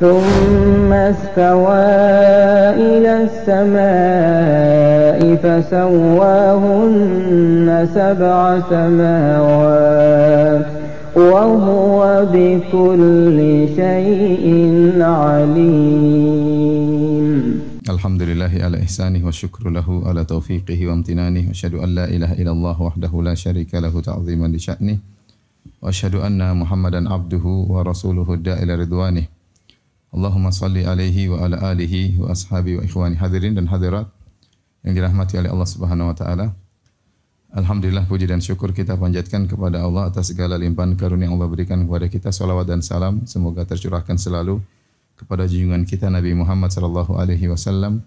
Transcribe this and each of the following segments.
ثم استوى إلى السماء فسواهن سبع سماوات وهو بكل شيء عليم. Alhamdulillahi ala ihsanih wa syukru lahu ala taufiqihi wa amtinanih wa asyhadu an la ilaha illallah wahdahu la syarika lahu ta'ziman li sya'nih wa asyhadu anna Muhammadan abduhu wa rasuluhu da'ila ridwanih. Allahumma salli alaihi wa ala alihi wa ashabi wa ikhwani hadirin dan hadirat yang dirahmati oleh Allah Subhanahu wa taala. Alhamdulillah, puji dan syukur kita panjatkan kepada Allah atas segala limpahan karunia yang Allah berikan kepada kita. Salawat dan salam semoga tercurahkan selalu kepada junjungan kita Nabi Muhammad sallallahu alaihi wasallam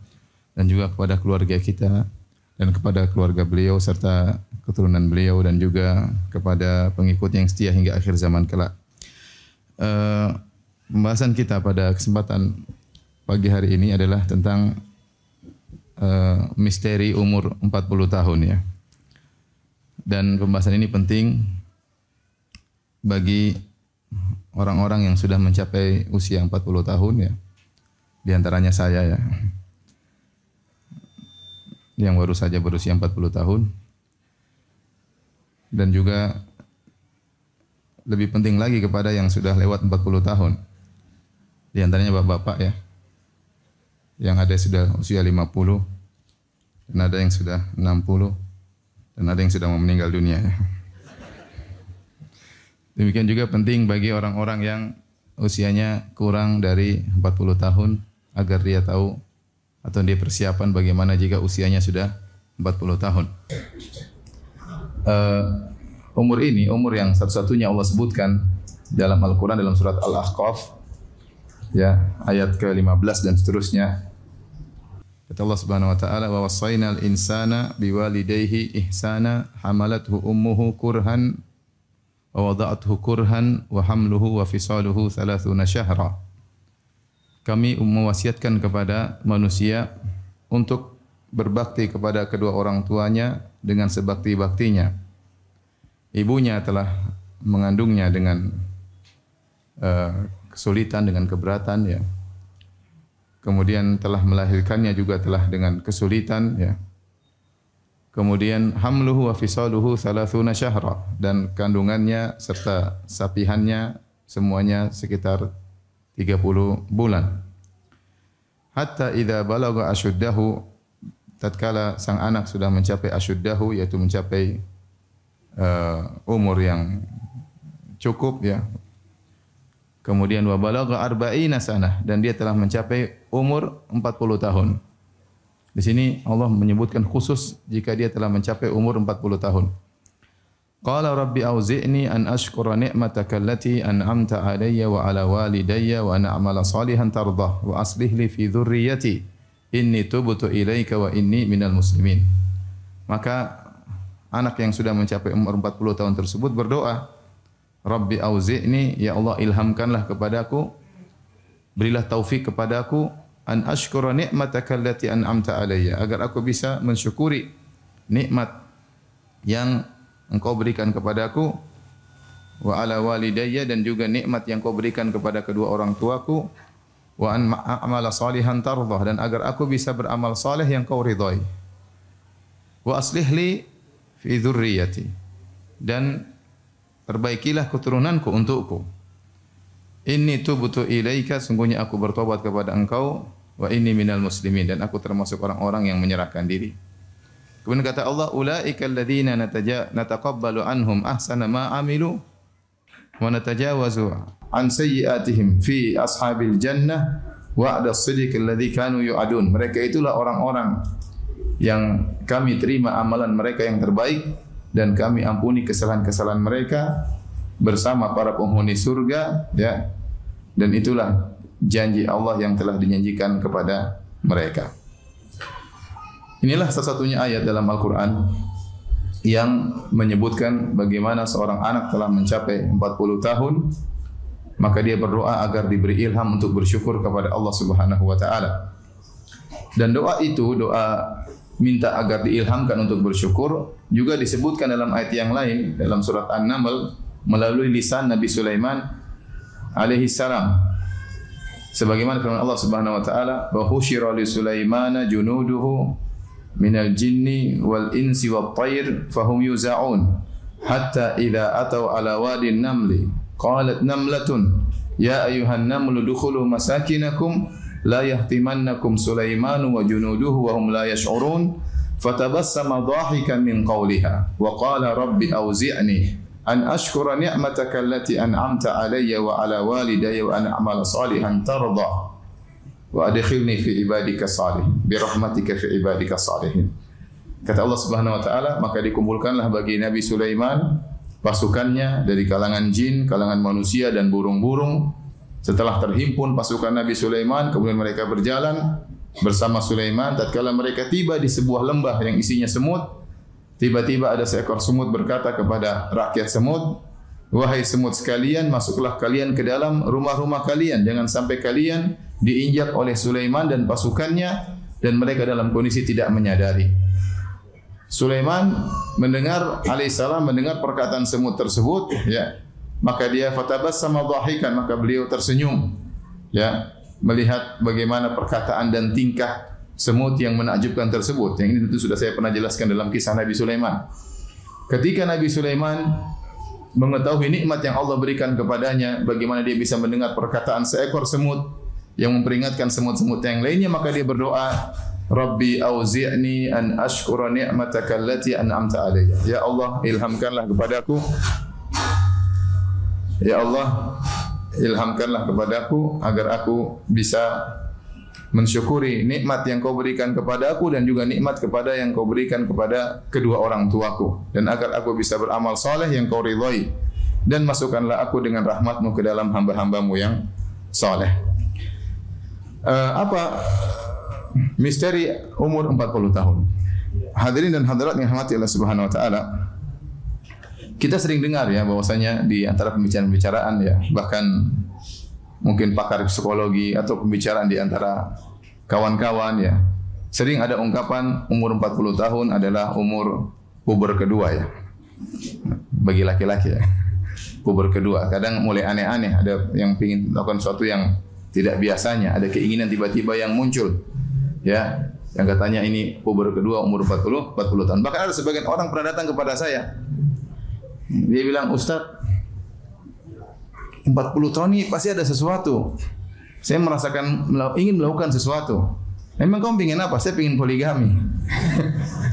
dan juga kepada keluarga kita dan kepada keluarga beliau serta keturunan beliau dan juga kepada pengikut yang setia hingga akhir zaman kelak. Pembahasan kita pada kesempatan pagi hari ini adalah tentang misteri umur 40 tahun ya. Dan pembahasan ini penting bagi orang-orang yang sudah mencapai usia 40 tahun ya. Di antaranya saya ya. Yang baru saja berusia 40 tahun. Dan juga lebih penting lagi kepada yang sudah lewat 40 tahun. Di antaranya bapak-bapak ya. Yang ada sudah usia 50 dan ada yang sudah 60 dan ada yang sudah mau meninggal dunia ya. Demikian juga penting bagi orang-orang yang usianya kurang dari 40 tahun agar dia tahu atau dia persiapan bagaimana jika usianya sudah 40 tahun. Umur ini umur yang satu-satunya Allah sebutkan dalam Al-Quran dalam surat Al-Ahqaf ya, ayat ke-15 dan seterusnya. Kata Allah Subhanahu wa taala, "Wa wassaynal insana biwalidayhi ihsana hamalathu ummuhu kurhan wa wada'athu kurhan wa hamluhu wa fisaluhu 30 syahra." Kami mewasiatkan kepada manusia untuk berbakti kepada kedua orang tuanya dengan sebakti-baktinya. Ibunya telah mengandungnya dengan kesulitan, dengan keberatan ya. Kemudian telah melahirkannya juga telah dengan kesulitan ya. Kemudian hamluhu wa fisaluhu 30 syahra, dan kandungannya serta sapihannya semuanya sekitar 30 bulan. Hatta idza balagha asyuddahu, tatkala sang anak sudah mencapai asyuddahu yaitu mencapai umur yang cukup ya. Kemudian wa balagha arba'ina sanah, dan dia telah mencapai umur 40 tahun. Di sini Allah menyebutkan khusus jika dia telah mencapai umur 40 tahun. Qala rabbi auzi'ni an ashkura ni'mataka allati an'amta 'alayya wa 'ala walidayya wa an a'mala salihan tardah wa aslih li fi dhurriyyati inni tubtu ilaika wa inni minal muslimin. Maka anak yang sudah mencapai umur 40 tahun tersebut berdoa, Rabbi auzi'ni, ya Allah ilhamkanlah kepadaku, berilah taufik kepadaku, an ashkura ni'mataka allati an'amta alayya, agar aku bisa mensyukuri nikmat yang Engkau berikan kepadaku, wa ala walidayya, dan juga nikmat yang Kau berikan kepada kedua orang tuaku, wa an a'mala salihan tardah, dan agar aku bisa beramal saleh yang Kau ridhai, wa aslih li fi dzurriyyati, dan perbaikilah keturunanku untukku. Inni tubtu ilaika, sungguhnya aku bertobat kepada Engkau, wa inni minal muslimin, dan aku termasuk orang-orang yang menyerahkan diri. Kemudian kata Allah, ulaika alladziina nataqabbalu anhum ahsana ma amilu wa natajawazu an sayyi'atihim fi ashabil jannah wa'da as-sidq alladzi kanu yu'adun. Mereka itulah orang-orang yang kami terima amalan mereka yang terbaik dan kami ampuni kesalahan-kesalahan mereka bersama para penghuni surga ya. Dan itulah janji Allah yang telah dijanjikan kepada mereka. Inilah satu-satunya ayat dalam Al-Qur'an yang menyebutkan bagaimana seorang anak telah mencapai 40 tahun maka dia berdoa agar diberi ilham untuk bersyukur kepada Allah Subhanahu wa taala. Dan doa itu, doa minta agar diilhamkan untuk bersyukur, juga disebutkan dalam ayat yang lain dalam surat An-Naml melalui lisan Nabi Sulaiman alaihi salam. Sebagaimana firman Allah Subhanahu wa taala, "Wa husyira li Sulaimana junuduhu minal jinni wal insi wat thair fahum yuza'un hatta idza ataw ala wadin namli qalat namlatun ya ayyuhan namlu dukhulu masakinakum la yahtimannakum Sulaimanu wa junuduhu wa hum la yash'urun fatabassama dhahikan min qawliha wa qala rabbi awzi'ni an ashkura ni'mataka allati an'amta alayya wa ala walidayya wa an a'mala salihan tarda wa adkhilni fi ibadika salihin bi rahmatika fi ibadika salihin." Kata Allah Subhanahu wa taala, maka dikumpulkanlah bagi Nabi Sulaiman pasukannya dari kalangan jin, kalangan manusia dan burung-burung. Setelah terhimpun pasukan Nabi Sulaiman, kemudian mereka berjalan bersama Sulaiman. Tatkala mereka tiba di sebuah lembah yang isinya semut, tiba-tiba ada seekor semut berkata kepada rakyat semut, "Wahai semut sekalian, masuklah kalian ke dalam rumah-rumah kalian. Jangan sampai kalian diinjak oleh Sulaiman dan pasukannya dan mereka dalam kondisi tidak menyadari." Sulaiman alaihissalam mendengar perkataan semut tersebut, ya. Maka dia fatabassama dhahikan, maka beliau tersenyum, ya, melihat bagaimana perkataan dan tingkah semut yang menakjubkan tersebut. Yang ini tentu sudah saya pernah jelaskan dalam kisah Nabi Sulaiman. Ketika Nabi Sulaiman mengetahui nikmat yang Allah berikan kepadanya, bagaimana dia bisa mendengar perkataan seekor semut yang memperingatkan semut-semut yang lainnya, maka dia berdoa, "Rabbi auzi'ni an ashkura ni'mataka allati an'amta alayya." Ya Allah, ilhamkanlah kepadaku. Ya Allah, ilhamkanlah kepadaku agar aku bisa mensyukuri nikmat yang Kau berikan kepada aku dan juga nikmat kepada yang Kau berikan kepada kedua orang tuaku, dan agar aku bisa beramal saleh yang Kau ridhai, dan masukkanlah aku dengan rahmat-Mu ke dalam hamba-hamba-Mu yang saleh. Apa misteri umur 40 tahun? Hadirin dan hadirat yang dirahmati Allah Subhanahu wa taala, kita sering dengar ya bahwasanya di antara pembicaraan-pembicaraan, ya, bahkan mungkin pakar psikologi atau pembicaraan di antara kawan-kawan, ya, sering ada ungkapan umur 40 tahun adalah umur puber kedua, ya. Bagi laki-laki, ya. Puber kedua. Kadang mulai aneh-aneh, ada yang ingin melakukan sesuatu yang tidak biasanya, ada keinginan tiba-tiba yang muncul, ya. Yang katanya ini puber kedua umur 40 tahun. Bahkan ada sebagian orang pernah datang kepada saya. Dia bilang, "Ustaz, 40 tahun ini pasti ada sesuatu. Saya merasakan ingin melakukan sesuatu." "Emang kamu ingin apa?" "Saya ingin poligami."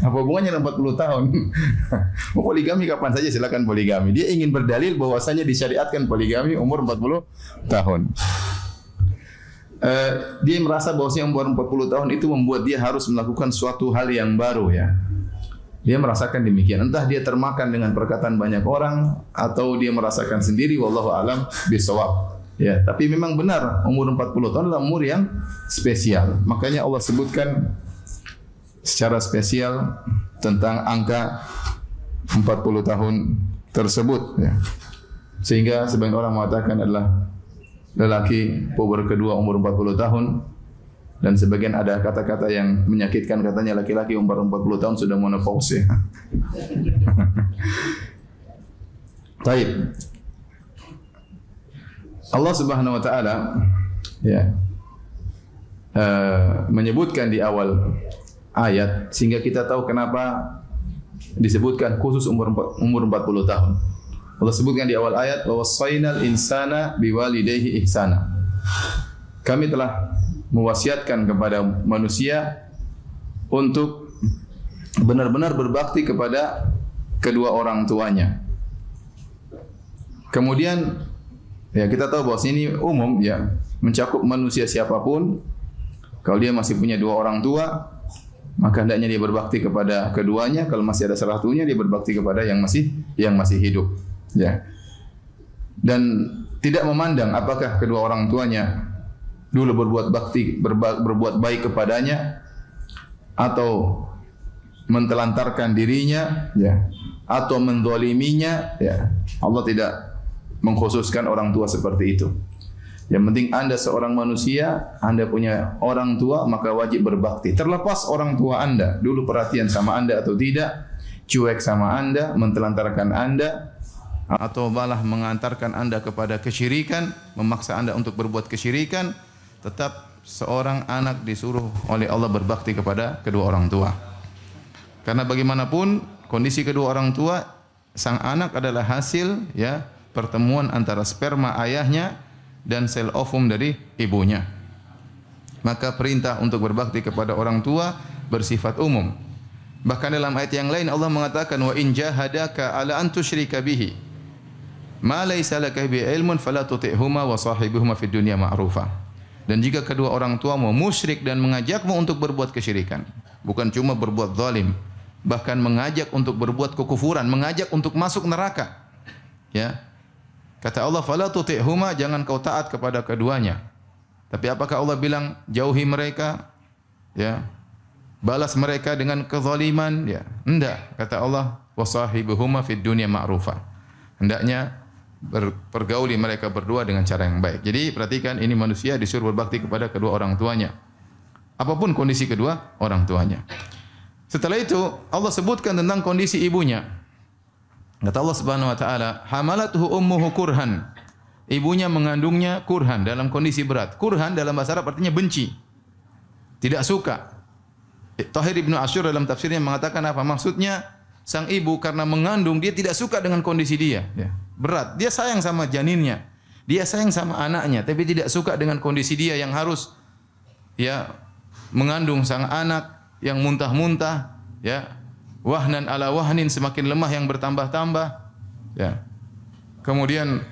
Apa hubungannya dengan 40 tahun? Mau poligami kapan saja silakan poligami. Dia ingin berdalil bahwasanya disyariatkan poligami umur 40 tahun. Dia merasa bahwasanya umur 40 tahun itu membuat dia harus melakukan suatu hal yang baru, ya. Dia merasakan demikian. Entah dia termakan dengan perkataan banyak orang atau dia merasakan sendiri, wallahu alam bisawab. Ya, tapi memang benar umur 40 tahun adalah umur yang spesial. Makanya Allah sebutkan secara spesial tentang angka 40 tahun tersebut, ya. Sehingga sebagian orang mengatakan adalah lelaki puber kedua umur 40 tahun. Dan sebagian ada kata-kata yang menyakitkan, katanya laki-laki umur 40 tahun sudah menopause. Baik. Allah Subhanahu wa taala, ya, menyebutkan di awal ayat sehingga kita tahu kenapa disebutkan khusus umur 40 tahun. Allah sebutkan di awal ayat, "Wa wassaynal insana biwalidayhi ihsana." Kami telah mewasiatkan kepada manusia untuk benar-benar berbakti kepada kedua orang tuanya. Kemudian, ya, kita tahu bahwa ini umum, ya, mencakup manusia siapapun. Kalau dia masih punya dua orang tua, maka hendaknya dia berbakti kepada keduanya. Kalau masih ada salah satunya, dia berbakti kepada yang masih hidup, ya. Dan tidak memandang apakah kedua orang tuanya dulu berbuat bakti, berbuat baik kepadanya atau mentelantarkan dirinya, ya, atau menzaliminya, ya. Allah tidak mengkhususkan orang tua seperti itu. Yang penting Anda seorang manusia, Anda punya orang tua, maka wajib berbakti. Terlepas orang tua Anda dulu perhatian sama Anda atau tidak, cuek sama Anda, mentelantarkan Anda, atau malah mengantarkan Anda kepada kesyirikan, memaksa Anda untuk berbuat kesyirikan, tetap seorang anak disuruh oleh Allah berbakti kepada kedua orang tua. Karena bagaimanapun kondisi kedua orang tua, sang anak adalah hasil ya pertemuan antara sperma ayahnya dan sel ovum dari ibunya. Maka perintah untuk berbakti kepada orang tua bersifat umum. Bahkan dalam ayat yang lain Allah mengatakan wa in jahadaka ala an tusyrika bihi ma laysa laka bi ilmun fala tuti'huma wa sahibuhuma fid dunya ma'rufa. Dan jika kedua orang tuamu musyrik dan mengajakmu untuk berbuat kesyirikan, bukan cuma berbuat zalim, bahkan mengajak untuk berbuat kekufuran, mengajak untuk masuk neraka. Ya. Kata Allah, "Fala tuti'huma," jangan kau taat kepada keduanya. Tapi apakah Allah bilang jauhi mereka? Ya. Balas mereka dengan kezaliman? Ya. Enggak. Kata Allah, "Wasahibuhuma fid dunya ma'rufa." Hendaknya pergauli mereka berdua dengan cara yang baik. Jadi perhatikan, ini manusia disuruh berbakti kepada kedua orang tuanya. Apapun kondisi kedua orang tuanya. Setelah itu Allah sebutkan tentang kondisi ibunya. Kata Allah Subhanahu wa taala, "Hamalathu ummuhu kurhan." Ibunya mengandungnya kurhan, dalam kondisi berat. Kurhan dalam bahasa Arab artinya benci. Tidak suka. Tahir Ibnu Asyur dalam tafsirnya mengatakan apa? Maksudnya sang ibu karena mengandung dia tidak suka dengan kondisi dia, ya. Berat. Dia sayang sama janinnya. Dia sayang sama anaknya, tapi tidak suka dengan kondisi dia yang harus ya mengandung sang anak yang muntah-muntah, ya. Wahnan ala wahnin, semakin lemah yang bertambah-tambah, ya. Kemudian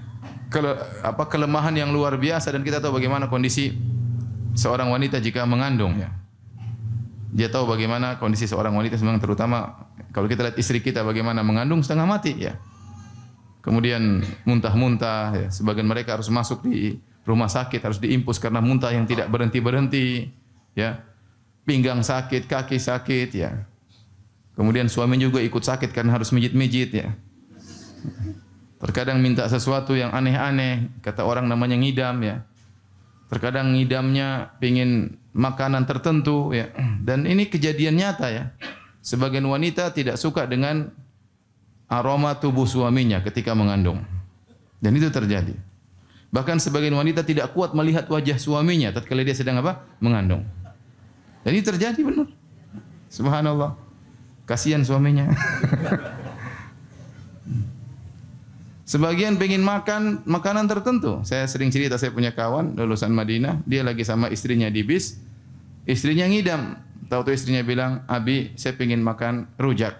kelemahan yang luar biasa, dan kita tahu bagaimana kondisi seorang wanita jika mengandung, ya. Dia tahu bagaimana kondisi seorang wanita, memang terutama kalau kita lihat istri kita bagaimana mengandung setengah mati, ya. Kemudian muntah-muntah, ya. Sebagian mereka harus masuk di rumah sakit, harus diimpus karena muntah yang tidak berhenti-berhenti, ya. Pinggang sakit, kaki sakit, ya. Kemudian suami juga ikut sakit karena harus mijit-mijit, ya. Terkadang minta sesuatu yang aneh-aneh, kata orang namanya ngidam, ya. Terkadang ngidamnya pingin makanan tertentu, ya. Dan ini kejadian nyata, ya. Sebagian wanita tidak suka dengan aroma tubuh suaminya ketika mengandung. Dan itu terjadi. Bahkan sebagian wanita tidak kuat melihat wajah suaminya tatkala dia sedang apa? Mengandung. Dan ini terjadi benar. Subhanallah. Kasihan suaminya. Sebagian pengen makan makanan tertentu. Saya sering cerita, saya punya kawan lulusan Madinah, dia lagi sama istrinya di bis. Istrinya ngidam. Tahu-tahu istrinya bilang, "Abi, saya pengen makan rujak."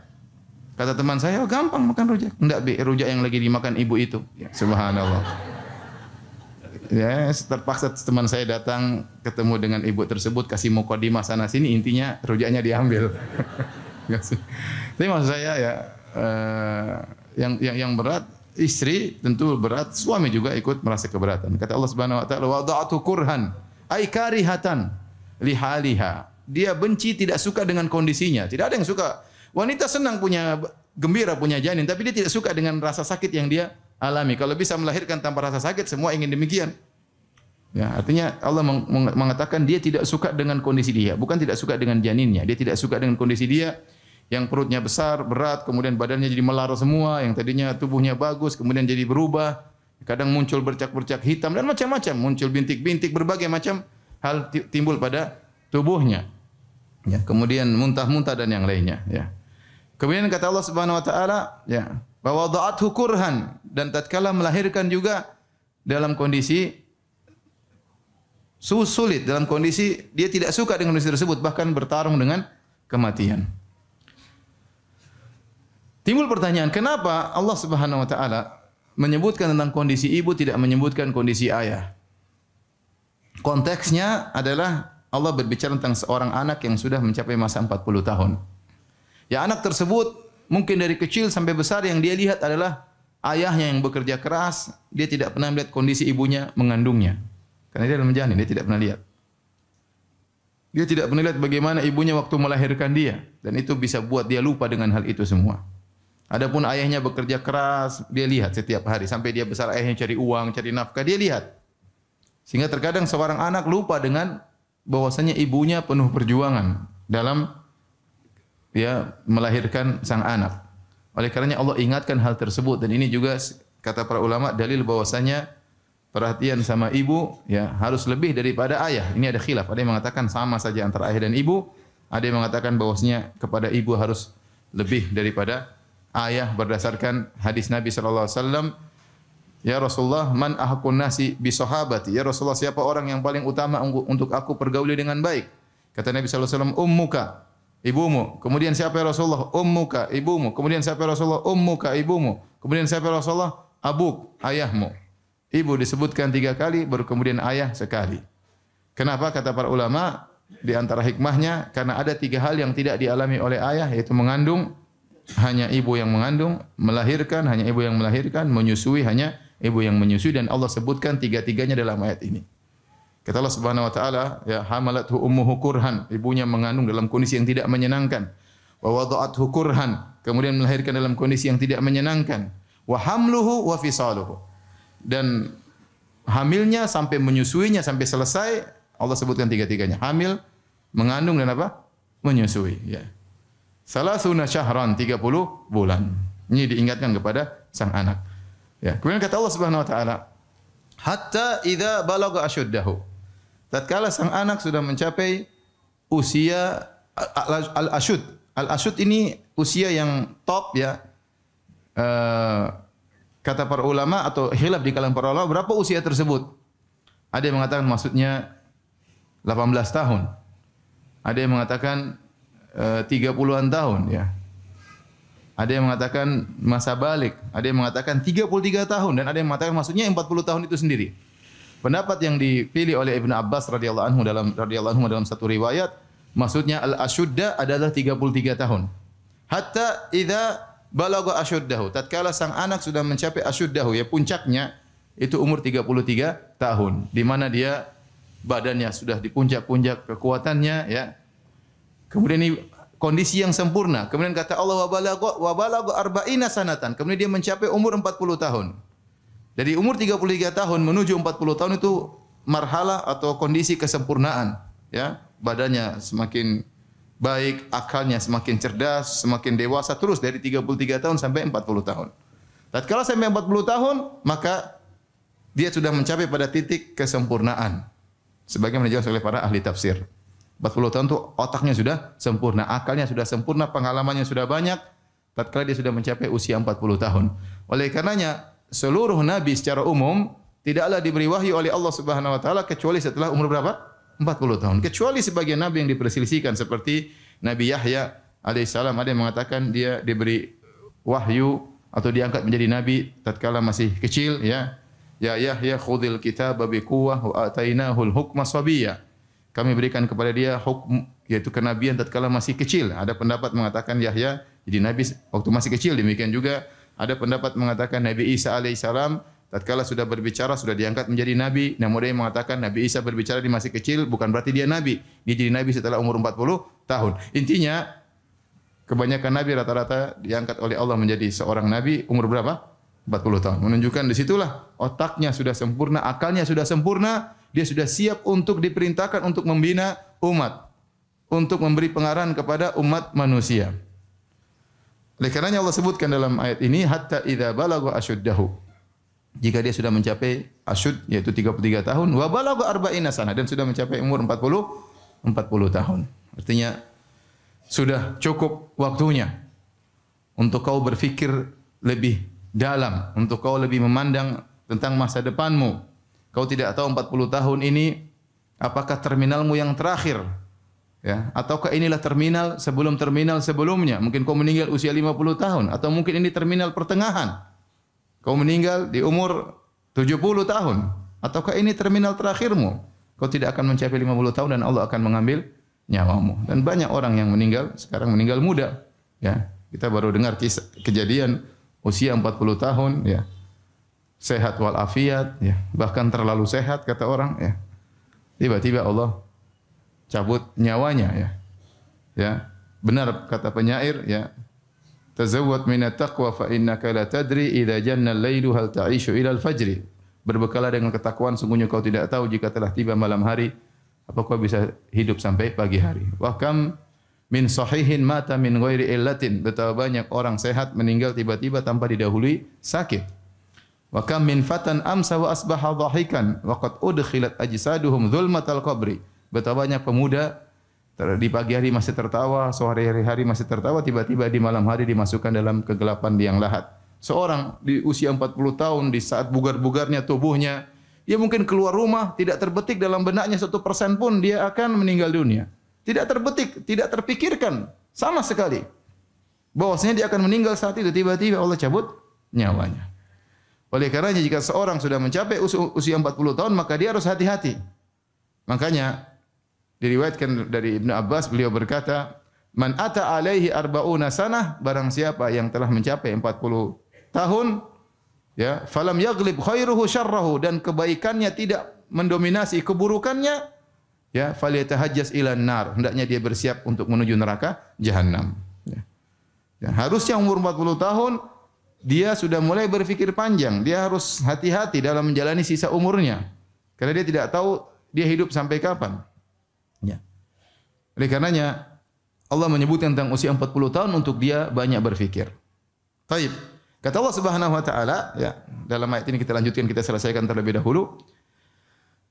Kata teman saya, "Oh, gampang makan rujak." "Enggak, Bi, rujak yang lagi dimakan ibu itu." Ya, subhanallah. Ya, terpaksa teman saya datang ketemu dengan ibu tersebut, kasih mukadimah sana sini, intinya rujaknya diambil. Tapi maksud saya ya, yang berat istri tentu berat, suami juga ikut merasa keberatan. Kata Allah Subhanahu wa taala, "Wada'tu kurhan ay karihatan lihaliha." Dia benci, tidak suka dengan kondisinya. Tidak ada yang suka. Wanita senang punya gembira punya janin, tapi dia tidak suka dengan rasa sakit yang dia alami. Kalau bisa melahirkan tanpa rasa sakit, semua ingin demikian. Ya, artinya Allah mengatakan dia tidak suka dengan kondisi dia, bukan tidak suka dengan janinnya. Dia tidak suka dengan kondisi dia yang perutnya besar, berat, kemudian badannya jadi melar semua, yang tadinya tubuhnya bagus, kemudian jadi berubah. Kadang muncul bercak-bercak hitam dan macam-macam, muncul bintik-bintik, berbagai macam hal timbul pada tubuhnya. Ya, kemudian muntah-muntah dan yang lainnya, ya. Kemudian kata Allah Subhanahu wa taala, ya, wa wada'athu kurhan, dan tatkala melahirkan juga dalam kondisi sulit, dalam kondisi dia tidak suka dengan kondisi tersebut, bahkan bertarung dengan kematian. Timbul pertanyaan, kenapa Allah Subhanahu wa taala menyebutkan tentang kondisi ibu, tidak menyebutkan kondisi ayah? Konteksnya adalah Allah berbicara tentang seorang anak yang sudah mencapai masa 40 tahun. Ya, anak tersebut mungkin dari kecil sampai besar yang dia lihat adalah ayahnya yang bekerja keras, dia tidak pernah melihat kondisi ibunya mengandungnya. Karena dia dalam janin, dia tidak pernah lihat. Dia tidak pernah lihat bagaimana ibunya waktu melahirkan dia, dan itu bisa buat dia lupa dengan hal itu semua. Adapun ayahnya bekerja keras, dia lihat setiap hari sampai dia besar, ayahnya cari uang, cari nafkah, dia lihat. Sehingga terkadang seorang anak lupa dengan bahwasanya ibunya penuh perjuangan dalam melahirkan sang anak. Oleh karenanya Allah ingatkan hal tersebut, dan ini juga kata para ulama dalil bahwasanya perhatian sama ibu ya harus lebih daripada ayah. Ini ada khilaf. Ada yang mengatakan sama saja antara ayah dan ibu. Ada yang mengatakan bahwasanya kepada ibu harus lebih daripada ayah berdasarkan hadis Nabi sallallahu alaihi wasallam. Ya Rasulullah, man ahqun nasi bi sahabati? Ya Rasulullah, siapa orang yang paling utama untuk aku pergauli dengan baik? Kata Nabi sallallahu alaihi wasallam, ummuka, ibumu. Kemudian siapa ya Rasulullah? Ummuka, ibumu. Kemudian siapa ya Rasulullah? Ummuka, ibumu. Kemudian siapa ya Rasulullah? Abuk, ayahmu. Ibu disebutkan 3 kali, baru kemudian ayah sekali. Kenapa? Kata para ulama, di antara hikmahnya karena ada 3 hal yang tidak dialami oleh ayah, yaitu mengandung, hanya ibu yang mengandung, melahirkan, hanya ibu yang melahirkan, menyusui, hanya ibu yang menyusui, dan Allah sebutkan 3-tiganya dalam ayat ini. Kata Allah Subhanahu wa taala, ya hamalathu ummuhu kurhan, ibunya mengandung dalam kondisi yang tidak menyenangkan. Wa wada'athu kurhan, kemudian melahirkan dalam kondisi yang tidak menyenangkan. Wa hamluhu wa fisaluhu. Dan hamilnya sampai menyusuinya sampai selesai, Allah sebutkan 3-tiganya. Hamil, mengandung dan apa? Menyusui, ya. Salasuna syahran, 30 bulan. Ini diingatkan kepada sang anak. Ya. Kemudian kata Allah Subhanahu wa taala, hatta idza balagha asyuddahu. Tatkala sang anak sudah mencapai usia al-asyud. Al-asyud ini usia yang top ya. Kata para ulama atau khilaf di kalangan para ulama berapa usia tersebut? Ada yang mengatakan maksudnya 18 tahun. Ada yang mengatakan 30-an tahun ya. Ada yang mengatakan masa balik, ada yang mengatakan 33 tahun dan ada yang mengatakan maksudnya 40 tahun itu sendiri. Pendapat yang dipilih oleh Ibnu Abbas radhiyallahu anhu dalam satu riwayat, maksudnya al-asyudda adalah 33 tahun. Hatta idza balagha asyuddahu, tatkala sang anak sudah mencapai asyuddahu, ya puncaknya itu umur 33 tahun, di mana dia badannya sudah di puncak-puncak kekuatannya ya. Kemudian ini kondisi yang sempurna. Kemudian kata Allah wa balagha arba'ina sanatan. Kemudian dia mencapai umur 40 tahun. Dari umur 33 tahun menuju 40 tahun itu marhalah atau kondisi kesempurnaan, ya. Badannya semakin baik, akalnya semakin cerdas, semakin dewasa terus dari 33 tahun sampai 40 tahun. Tatkala sampai 40 tahun, maka dia sudah mencapai pada titik kesempurnaan. Sebagaimana dijelaskan oleh para ahli tafsir. 40 tahun itu otaknya sudah sempurna, akalnya sudah sempurna, pengalamannya sudah banyak. Tatkala dia sudah mencapai usia 40 tahun. Oleh karenanya seluruh nabi secara umum tidaklah diberi wahyu oleh Allah Subhanahu wa taala kecuali setelah umur berapa? 40 tahun. Kecuali sebagian nabi yang diperselisihkan seperti Nabi Yahya alaihissalam, ada yang mengatakan dia diberi wahyu atau diangkat menjadi nabi tatkala masih kecil ya. Ya Yahya khudhil kitaba biquwwah wa atainahul hukma sabiyya. Kami berikan kepada dia hukum yaitu kenabian tatkala masih kecil. Ada pendapat mengatakan Yahya jadi nabi waktu masih kecil, demikian juga ada pendapat mengatakan Nabi Isa alaihissalam tatkala sudah berbicara sudah diangkat menjadi nabi. Namun ada yang mengatakan Nabi Isa berbicara di masih kecil bukan berarti dia nabi. Dia jadi nabi setelah umur 40 tahun. Intinya kebanyakan nabi rata-rata diangkat oleh Allah menjadi seorang nabi umur berapa? 40 tahun. Menunjukkan disitulah otaknya sudah sempurna, akalnya sudah sempurna, dia sudah siap untuk diperintahkan untuk membina umat, untuk memberi pengarahan kepada umat manusia. Oleh karenanya Allah sebutkan dalam ayat ini hatta idza balagha asyuddahu. Jika dia sudah mencapai asyud yaitu 33 tahun, wa balagha arba'ina sanah dan sudah mencapai umur 40 tahun. Artinya sudah cukup waktunya untuk kau berfikir lebih dalam, untuk kau lebih memandang tentang masa depanmu. Kau tidak tahu 40 tahun ini apakah terminalmu yang terakhir. Ya, ataukah inilah terminal sebelum terminal sebelumnya? Mungkin kau meninggal usia 50 tahun atau mungkin ini terminal pertengahan. Kau meninggal di umur 70 tahun ataukah ini terminal terakhirmu? Kau tidak akan mencapai 50 tahun dan Allah akan mengambil nyawamu. Dan banyak orang yang meninggal sekarang meninggal muda. Ya, kita baru dengar kisah kejadian usia 40 tahun ya. Sehat walafiat ya, bahkan terlalu sehat kata orang ya. Tiba-tiba Allah cabut nyawanya ya. Ya, benar kata penyair ya. Tazawwad minat taqwa fa innaka la tadri idza janna al-lailu hal ta'ishu ila al-fajri. Berbekalah dengan ketakwaan, sungguhnya kau tidak tahu jika telah tiba malam hari apakah kau bisa hidup sampai pagi hari. Wa kam min sahihin mata min ghairi illatin. Betapa banyak orang sehat meninggal tiba-tiba tanpa didahului sakit. Wa kam min fatan amsa wa asbaha dhahikan wa qad udkhilat ajsaduhum dzulmatal qabri. Betapa banyak pemuda di pagi hari masih tertawa, sore hari masih tertawa, tiba-tiba di malam hari dimasukkan dalam kegelapan liang lahat. Seorang di usia 40 tahun, di saat bugar-bugarnya tubuhnya, dia mungkin keluar rumah, tidak terbetik dalam benaknya 1% pun dia akan meninggal dunia. Tidak terbetik, tidak terpikirkan sama sekali bahwasanya dia akan meninggal saat itu. Tiba-tiba Allah cabut nyawanya. Oleh karenanya jika seorang sudah mencapai usia 40 tahun, maka dia harus hati-hati. Makanya diriwayatkan dari Ibnu Abbas, beliau berkata, "Man ata alaihi arba'una sanah," barang siapa yang telah mencapai 40 tahun, ya, falam yaghlib khairuhu syarrahu, dan kebaikannya tidak mendominasi keburukannya, ya, falyatahajjas ilan nar, hendaknya dia bersiap untuk menuju neraka jahanam. Ya. Ya, harusnya umur 40 tahun dia sudah mulai berpikir panjang, dia harus hati-hati dalam menjalani sisa umurnya, karena dia tidak tahu dia hidup sampai kapan. Ya. Oleh karenanya Allah menyebutkan tentang usia 40 tahun untuk dia banyak berfikir. Baik. Kata Allah Subhanahu wa taala, ya, dalam ayat ini kita lanjutkan, kita selesaikan terlebih dahulu.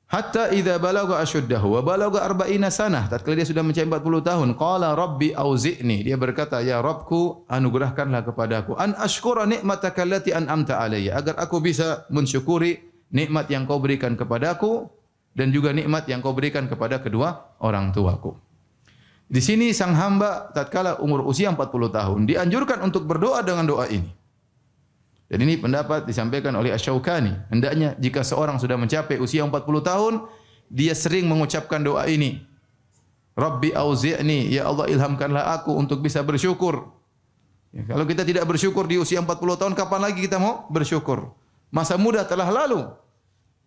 Hatta idza balagha ashuddahu wa balagha arba'ina sanah, tatkala dia sudah mencapai 40 tahun, qala rabbi auzi'ni, dia berkata, ya Rabbku, anugerahkanlah kepadaku an ashkura ni'mataka allati an'amta alayya, agar aku bisa mensyukuri nikmat yang kau berikan kepadaku dan juga nikmat yang kau berikan kepada kedua orang tuaku. Di sini sang hamba tatkala umur usia 40 tahun dianjurkan untuk berdoa dengan doa ini. Dan ini pendapat disampaikan oleh Asy-Syaukani. Hendaknya jika seorang sudah mencapai usia 40 tahun, dia sering mengucapkan doa ini. Rabbi auzi'ni, ya Allah ilhamkanlah aku untuk bisa bersyukur. Ya, kalau kita tidak bersyukur di usia 40 tahun, kapan lagi kita mau bersyukur? Masa muda telah lalu.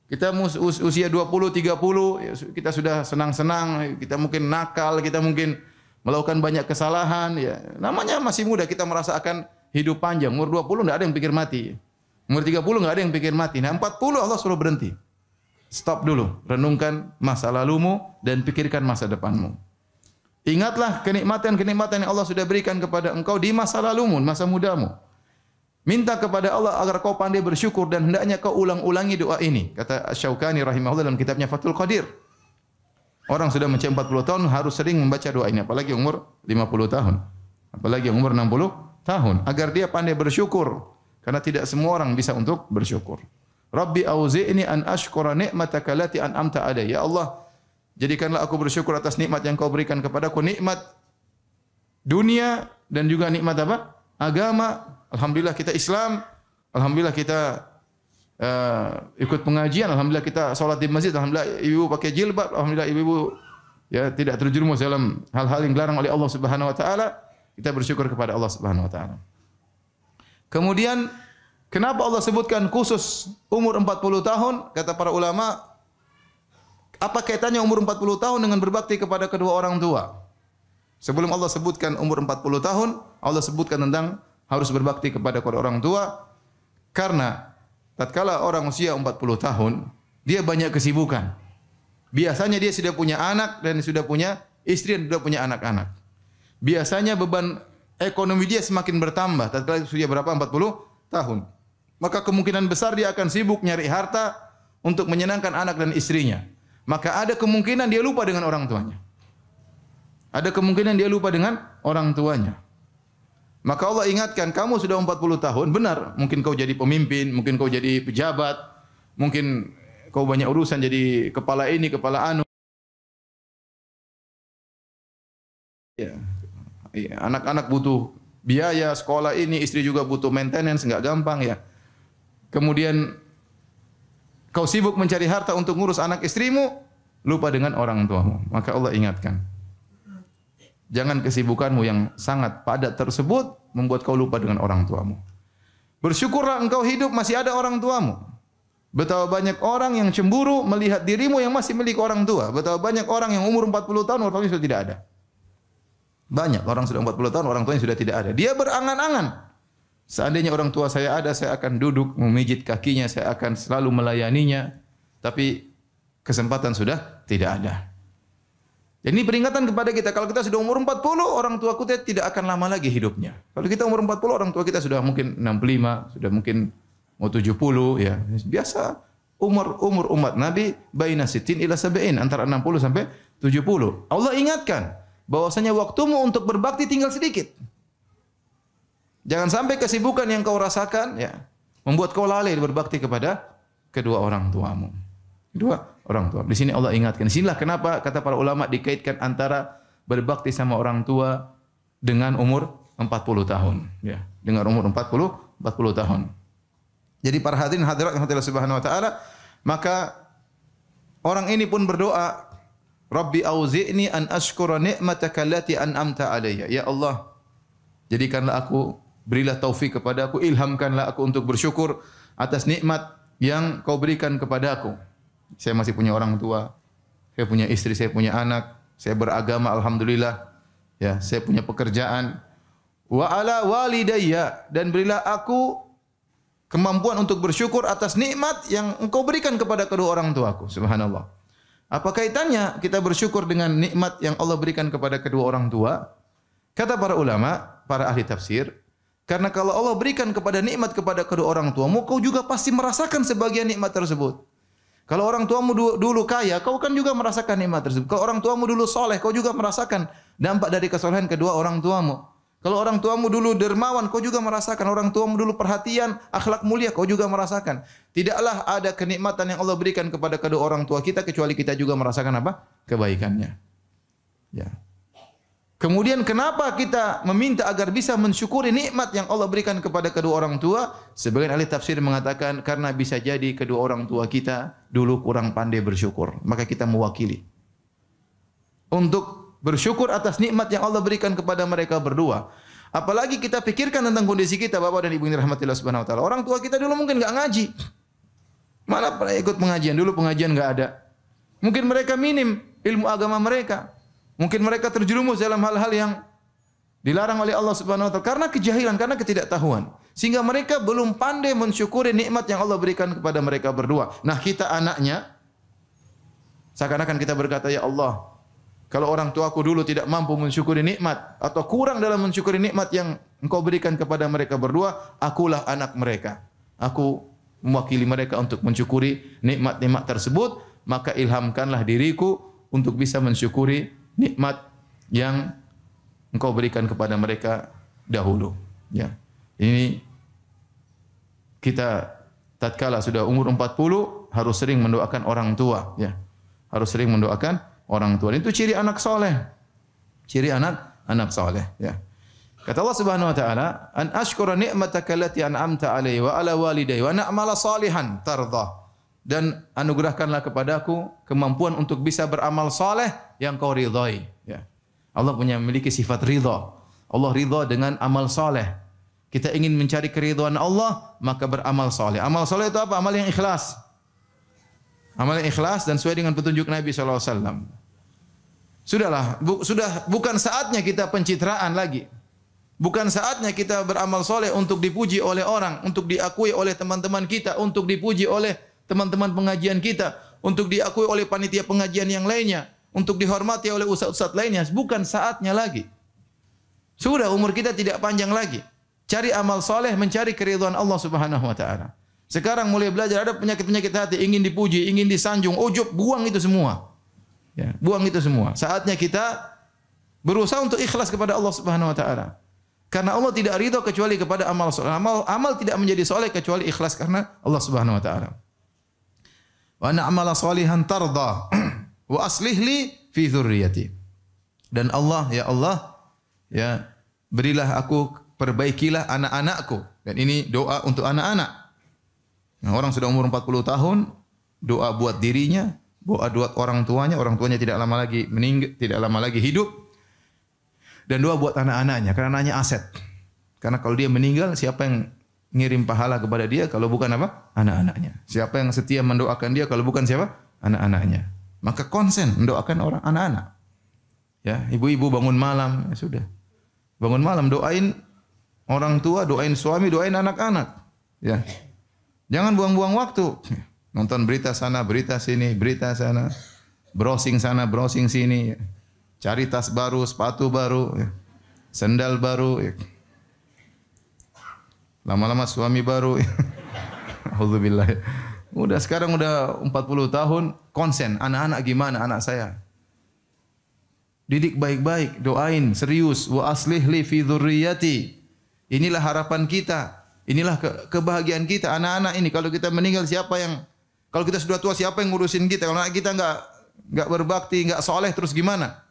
Kita usia 20, 30, ya, kita sudah senang-senang, kita mungkin nakal, kita mungkin melakukan banyak kesalahan, ya. Namanya masih muda, kita merasa akan hidup panjang. Umur 20 enggak ada yang pikir mati. Umur 30 enggak ada yang pikir mati. Nah, 40 Allah suruh berhenti. Stop dulu, renungkan masa lalumu dan pikirkan masa depanmu. Ingatlah kenikmatan-kenikmatan yang Allah sudah berikan kepada engkau di masa lalumu, masa mudamu. Minta kepada Allah agar kau pandai bersyukur dan hendaknya kau ulang-ulangi doa ini. Kata Asy-Syaukani rahimahullah dalam kitabnya Fathul Qadir. Orang sudah mencapai 40 tahun harus sering membaca doa ini, apalagi umur 50 tahun. Apalagi umur 60 tahun, agar dia pandai bersyukur, karena tidak semua orang bisa untuk bersyukur. Rabbi auzi'ni an ashkura ni'mataka allati an'amta alayya. Ya Allah, jadikanlah aku bersyukur atas nikmat yang kau berikan kepadaku, nikmat dunia dan juga nikmat apa? Agama. Alhamdulillah kita Islam, alhamdulillah kita ikut pengajian, alhamdulillah kita salat di masjid, alhamdulillah ibu pakai jilbab, alhamdulillah ibu ya tidak terjerumus dalam hal-hal yang dilarang oleh Allah Subhanahu wa taala. Kita bersyukur kepada Allah Subhanahu wa taala. Kemudian kenapa Allah sebutkan khusus umur 40 tahun? Kata para ulama, apa kaitannya umur 40 tahun dengan berbakti kepada kedua orang tua? Sebelum Allah sebutkan umur 40 tahun, Allah sebutkan tentang harus berbakti kepada kedua orang tua, karena tatkala orang usia 40 tahun, dia banyak kesibukan. Biasanya dia sudah punya anak dan sudah punya istri dan sudah punya anak-anak. Biasanya beban ekonomi dia semakin bertambah tatkala usia berapa? 40 tahun. Maka kemungkinan besar dia akan sibuk nyari harta untuk menyenangkan anak dan istrinya. Maka ada kemungkinan dia lupa dengan orang tuanya. Ada kemungkinan dia lupa dengan orang tuanya. Maka Allah ingatkan, kamu sudah 40 tahun, benar, mungkin kau jadi pemimpin, mungkin kau jadi pejabat, mungkin kau banyak urusan jadi kepala ini, kepala anu. Ya. Anak-anak butuh biaya sekolah ini, istri juga butuh maintenance, enggak gampang ya. Kemudian kau sibuk mencari harta untuk ngurus anak istrimu, lupa dengan orang tuamu. Maka Allah ingatkan, jangan kesibukanmu yang sangat padat tersebut membuat kau lupa dengan orang tuamu. Bersyukurlah engkau hidup masih ada orang tuamu. Betapa banyak orang yang cemburu melihat dirimu yang masih milik orang tua. Betapa banyak orang yang umur 40 tahun orang tuanya sudah tidak ada. Banyak orang sudah 40 tahun orang tuanya sudah tidak ada. Dia berangan-angan, seandainya orang tua saya ada, saya akan duduk memijit kakinya, saya akan selalu melayaninya. Tapi kesempatan sudah tidak ada. Jadi ini peringatan kepada kita, kalau kita sudah umur 40, orang tua kita tidak akan lama lagi hidupnya. Kalau kita umur 40, orang tua kita sudah mungkin 65, sudah mungkin mau 70 ya. Biasa umur umat Nabi baina sittin ila sab'in, antara 60 sampai 70. Allah ingatkan bahwasanya waktumu untuk berbakti tinggal sedikit. Jangan sampai kesibukan yang kau rasakan ya membuat kau lalai berbakti kepada kedua orang tuamu. Kedua orang tua. Di sini Allah ingatkan. Disinilah kenapa kata para ulama dikaitkan antara berbakti sama orang tua dengan umur 40 tahun ya, dengan umur 40 tahun. Jadi para hadirin hadirat yang Allah Subhanahu wa taala, maka orang ini pun berdoa, Rabbi auzi'ni an ashkura ni'mataka allati an'amta alayya. Ya Allah, jadikanlah aku, berilah taufik kepada aku, ilhamkanlah aku untuk bersyukur atas nikmat yang kau berikan kepada aku. Saya masih punya orang tua, saya punya istri, saya punya anak, saya beragama alhamdulillah. Ya, saya punya pekerjaan. Wa ala walidayya, dan berilah aku kemampuan untuk bersyukur atas nikmat yang engkau berikan kepada kedua orang tuaku. Subhanallah. Apa kaitannya kita bersyukur dengan nikmat yang Allah berikan kepada kedua orang tua? Kata para ulama, para ahli tafsir, karena kalau Allah berikan kepada nikmat kepada kedua orang tuamu, kau juga pasti merasakan sebagian nikmat tersebut. Kalau orang tuamu dulu kaya, kau kan juga merasakan nikmat tersebut. Kalau orang tuamu dulu soleh, kau juga merasakan dampak dari kesolehan kedua orang tuamu. Kalau orang tuamu dulu dermawan, kau juga merasakan. Orang tuamu dulu perhatian, akhlak mulia, kau juga merasakan. Tidaklah ada kenikmatan yang Allah berikan kepada kedua orang tua kita kecuali kita juga merasakan apa? Kebaikannya. Ya. Kemudian kenapa kita meminta agar bisa mensyukuri nikmat yang Allah berikan kepada kedua orang tua? Sebagian ahli tafsir mengatakan karena bisa jadi kedua orang tua kita dulu kurang pandai bersyukur, maka kita mewakili untuk bersyukur atas nikmat yang Allah berikan kepada mereka berdua. Apalagi kita pikirkan tentang kondisi kita, Bapak dan Ibu yang dirahmati Allah Subhanahu wa taala. Orang tua kita dulu mungkin enggak ngaji. Mana pernah ikut pengajian? Dulu pengajian enggak ada. Mungkin mereka minim ilmu agama mereka. Mungkin mereka terjerumus dalam hal-hal yang dilarang oleh Allah Subhanahu wa taala karena kejahilan, karena ketidaktahuan. Sehingga mereka belum pandai mensyukuri nikmat yang Allah berikan kepada mereka berdua. Nah, kita anaknya seakan-akan kita berkata, "Ya Allah, kalau orang tuaku dulu tidak mampu mensyukuri nikmat atau kurang dalam mensyukuri nikmat yang Engkau berikan kepada mereka berdua, akulah anak mereka. Aku mewakili mereka untuk mensyukuri nikmat-nikmat tersebut, maka ilhamkanlah diriku untuk bisa mensyukuri nikmat yang Engkau berikan kepada mereka dahulu." Ya. Ini kita tatkala sudah umur 40 harus sering mendoakan orang tua, ya. Harus sering mendoakan orang tua. Itu ciri anak soleh. Ciri anak soleh. Ya. Kata Allah Subhanahu Wa Taala, an ashkura ni'mataka allati an'amta alayya wa ala walidayya wa na'mala salihan tardah. Dan anugerahkanlah kepadaku kemampuan untuk bisa beramal soleh yang kau ridhai. Ya. Allah memiliki sifat ridha. Allah ridha dengan amal soleh. Kita ingin mencari keridhaan Allah, maka beramal soleh. Amal soleh itu apa? Amal yang ikhlas. Amal yang ikhlas dan sesuai dengan petunjuk Nabi SAW. Sudahlah, bukan saatnya kita pencitraan lagi. Bukan saatnya kita beramal soleh untuk dipuji oleh orang, untuk diakui oleh teman-teman kita, untuk dipuji oleh teman-teman pengajian kita, untuk diakui oleh panitia pengajian yang lainnya, untuk dihormati oleh ustaz-ustaz lainnya. Bukan saatnya lagi. Sudah, umur kita tidak panjang lagi. Cari amal soleh, mencari keridhaan Allah Subhanahu Wa Taala. Sekarang mulai belajar, ada penyakit-penyakit hati, ingin dipuji, ingin disanjung, ujub, buang itu semua. Ya, buang itu semua. Saatnya kita berusaha untuk ikhlas kepada Allah Subhanahu Wa Taala. Karena Allah tidak ridha kecuali kepada amal soleh. Amal tidak menjadi soleh kecuali ikhlas karena Allah Subhanahu Wa Taala. Wa na'mala salihan tarda wa aslih li fi dzurriyyati. Dan Allah, ya Allah, ya berilah aku, perbaikilah anak-anakku. Dan ini doa untuk anak-anak. Nah, orang sudah umur 40 tahun, doa buat dirinya, doa buat orang tuanya tidak lama lagi meninggal, tidak lama lagi hidup. Dan doa buat anak-anaknya, karena anaknya aset. Karena kalau dia meninggal, siapa yang ngirim pahala kepada dia kalau bukan apa? Anak-anaknya. Siapa yang setia mendoakan dia kalau bukan siapa? Anak-anaknya. Maka konsen mendoakan orang anak-anak. Ya, ibu-ibu bangun malam, ya sudah. Bangun malam doain orang tua, doain suami, doain anak-anak. Ya. Jangan buang-buang waktu. Nonton berita sana, berita sini, berita sana. Browsing sana, browsing sini. Cari tas baru, sepatu baru, sendal baru. Lama-lama suami baru. Alhamdulillah. Udah sekarang udah 40 tahun konsen. Anak-anak gimana anak saya? Didik baik-baik, doain serius. Wa aslih li fi dzurriyyati. Inilah harapan kita. Inilah kebahagiaan kita. Anak-anak ini kalau kita meninggal kalau kita sudah tua siapa yang ngurusin kita? Kalau anak kita enggak berbakti, enggak soleh terus gimana?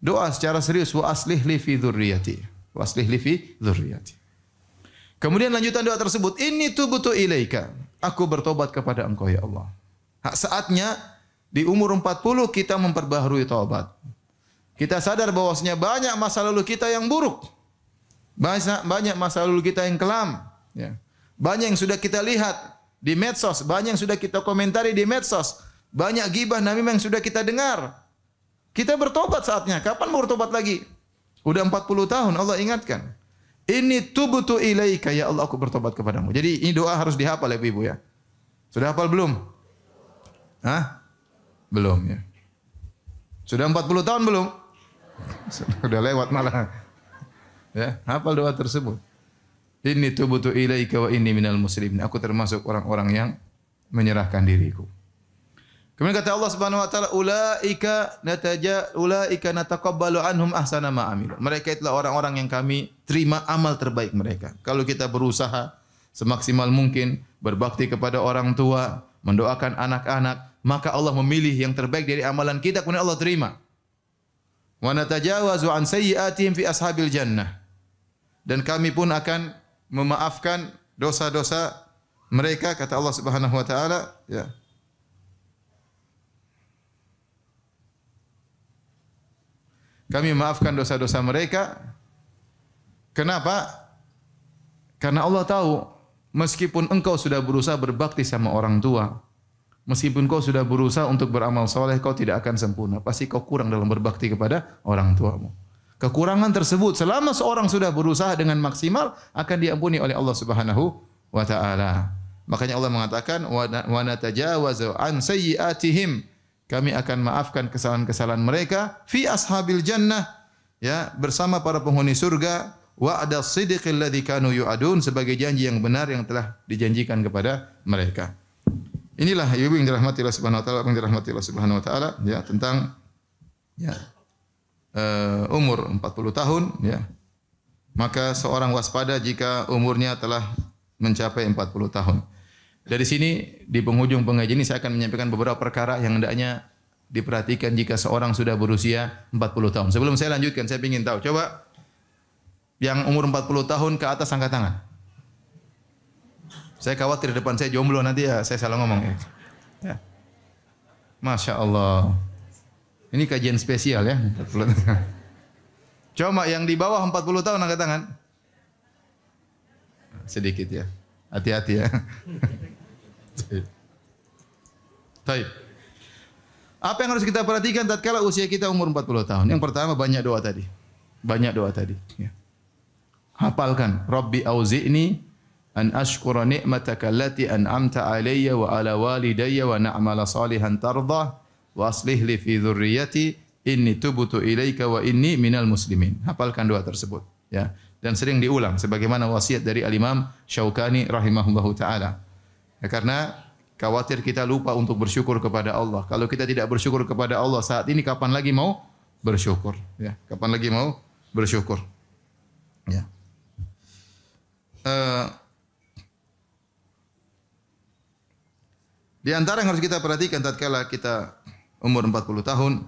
Doa secara serius. Wa aslih li fi dzurriyyati. Wa aslih li fi dzurriyyati. Kemudian lanjutan doa tersebut, inni tubtu ilaika. Aku bertobat kepada Engkau ya Allah. Saatnya di umur 40 kita memperbaharui taubat. Kita sadar bahwasanya banyak masa lalu kita yang buruk. Banyak masa lalu kita yang kelam, ya. Banyak yang sudah kita lihat di medsos, banyak yang sudah kita komentari di medsos, banyak gibah namimah yang sudah kita dengar. Kita bertobat saatnya. Kapan mau bertobat lagi? Udah 40 tahun Allah ingatkan. Inni tubtu ilaika ya Allah, aku bertobat kepadamu. Jadi ini doa harus dihafal ya Ibu ya. Sudah hafal belum? Hah? Belum ya. Sudah 40 tahun belum? Sudah lewat malah. Ya, hafal doa tersebut. Inni tubtu ilaika wa inni minal muslimin. Aku termasuk orang-orang yang menyerahkan diriku. Kemudian kata Allah Subhanahu wa taala, ulaika nataqabbalu anhum ahsana ma amilu. Mereka itulah orang-orang yang kami terima amal terbaik mereka. Kalau kita berusaha semaksimal mungkin berbakti kepada orang tua, mendoakan anak-anak, maka Allah memilih yang terbaik dari amalan kita kemudian Allah terima. Wa natajawazu an sayyi'atihim fi ashabil jannah. Dan kami pun akan memaafkan dosa-dosa mereka kata Allah Subhanahu wa taala, ya. Kami memaafkan dosa-dosa mereka. Kenapa? Karena Allah tahu meskipun engkau sudah berusaha berbakti sama orang tua, meskipun kau sudah berusaha untuk beramal soleh, kau tidak akan sempurna. Pasti kau kurang dalam berbakti kepada orang tuamu. Kekurangan tersebut selama seorang sudah berusaha dengan maksimal akan diampuni oleh Allah Subhanahu wa taala. Makanya Allah mengatakan wa natajawazu an sayyi'atihim. Kami akan maafkan kesalahan-kesalahan mereka fi ashabil jannah, ya, bersama para penghuni surga, wa'da sidqil ladzi kanu yu'adun, sebagai janji yang benar yang telah dijanjikan kepada mereka. Inilah ibu yang dirahmati Allah Subhanahu wa taala, yang dirahmati Allah Subhanahu wa taala, ya, tentang ya umur 40 tahun, ya. Maka seorang waspada jika umurnya telah mencapai 40 tahun. Dari sini di penghujung pengajian ini saya akan menyampaikan beberapa perkara yang hendaknya diperhatikan jika seorang sudah berusia 40 tahun. Sebelum saya lanjutkan, saya ingin tahu, coba yang umur 40 tahun ke atas angkat tangan. Saya khawatir depan saya jomblo nanti ya saya salah ngomong ya. Ya. Masya Allah. Ini kajian spesial ya. 40 tahun. Coba yang di bawah 40 tahun angkat tangan. Sedikit ya. Hati-hati ya. Baik. Apa yang harus kita perhatikan tatkala usia kita umur 40 tahun? Yang pertama banyak doa tadi. Banyak doa tadi, ya. Hafalkan, Rabbi auzi'ni an ashkura ni'mataka allati an'amta alayya wa ala walidayya wa na'mala salihan tardah wa aslih li fi dzurriyyati inni tubtu ilaika wa inni minal muslimin. Hafalkan doa tersebut, ya. Dan sering diulang sebagaimana wasiat dari Al-Imam Syaukani rahimahullahu taala. Ya, karena khawatir kita lupa untuk bersyukur kepada Allah. Kalau kita tidak bersyukur kepada Allah saat ini, kapan lagi mau bersyukur? Ya, kapan lagi mau bersyukur? Ya. Di antara yang harus kita perhatikan tatkala kita umur 40 tahun,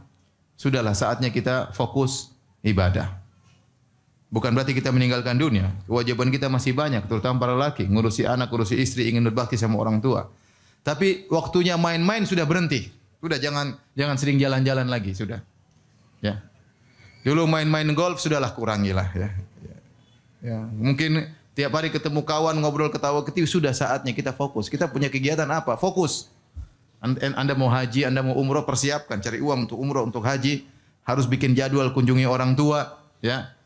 sudahlah saatnya kita fokus ibadah. Bukan berarti kita meninggalkan dunia. Kewajiban kita masih banyak, terutama para laki, ngurusi anak, ngurusi istri, ingin berbakti sama orang tua. Tapi waktunya main-main sudah berhenti. Sudah jangan sering jalan-jalan lagi, sudah. Ya. Dulu main-main golf sudahlah kurangilah ya. Ya, mungkin tiap hari ketemu kawan ngobrol ketawa ketiwi, sudah saatnya kita fokus. Kita punya kegiatan apa? Fokus. Anda mau haji, Anda mau umroh, persiapkan, cari uang untuk umroh, untuk haji, harus bikin jadwal kunjungi orang tua, ya.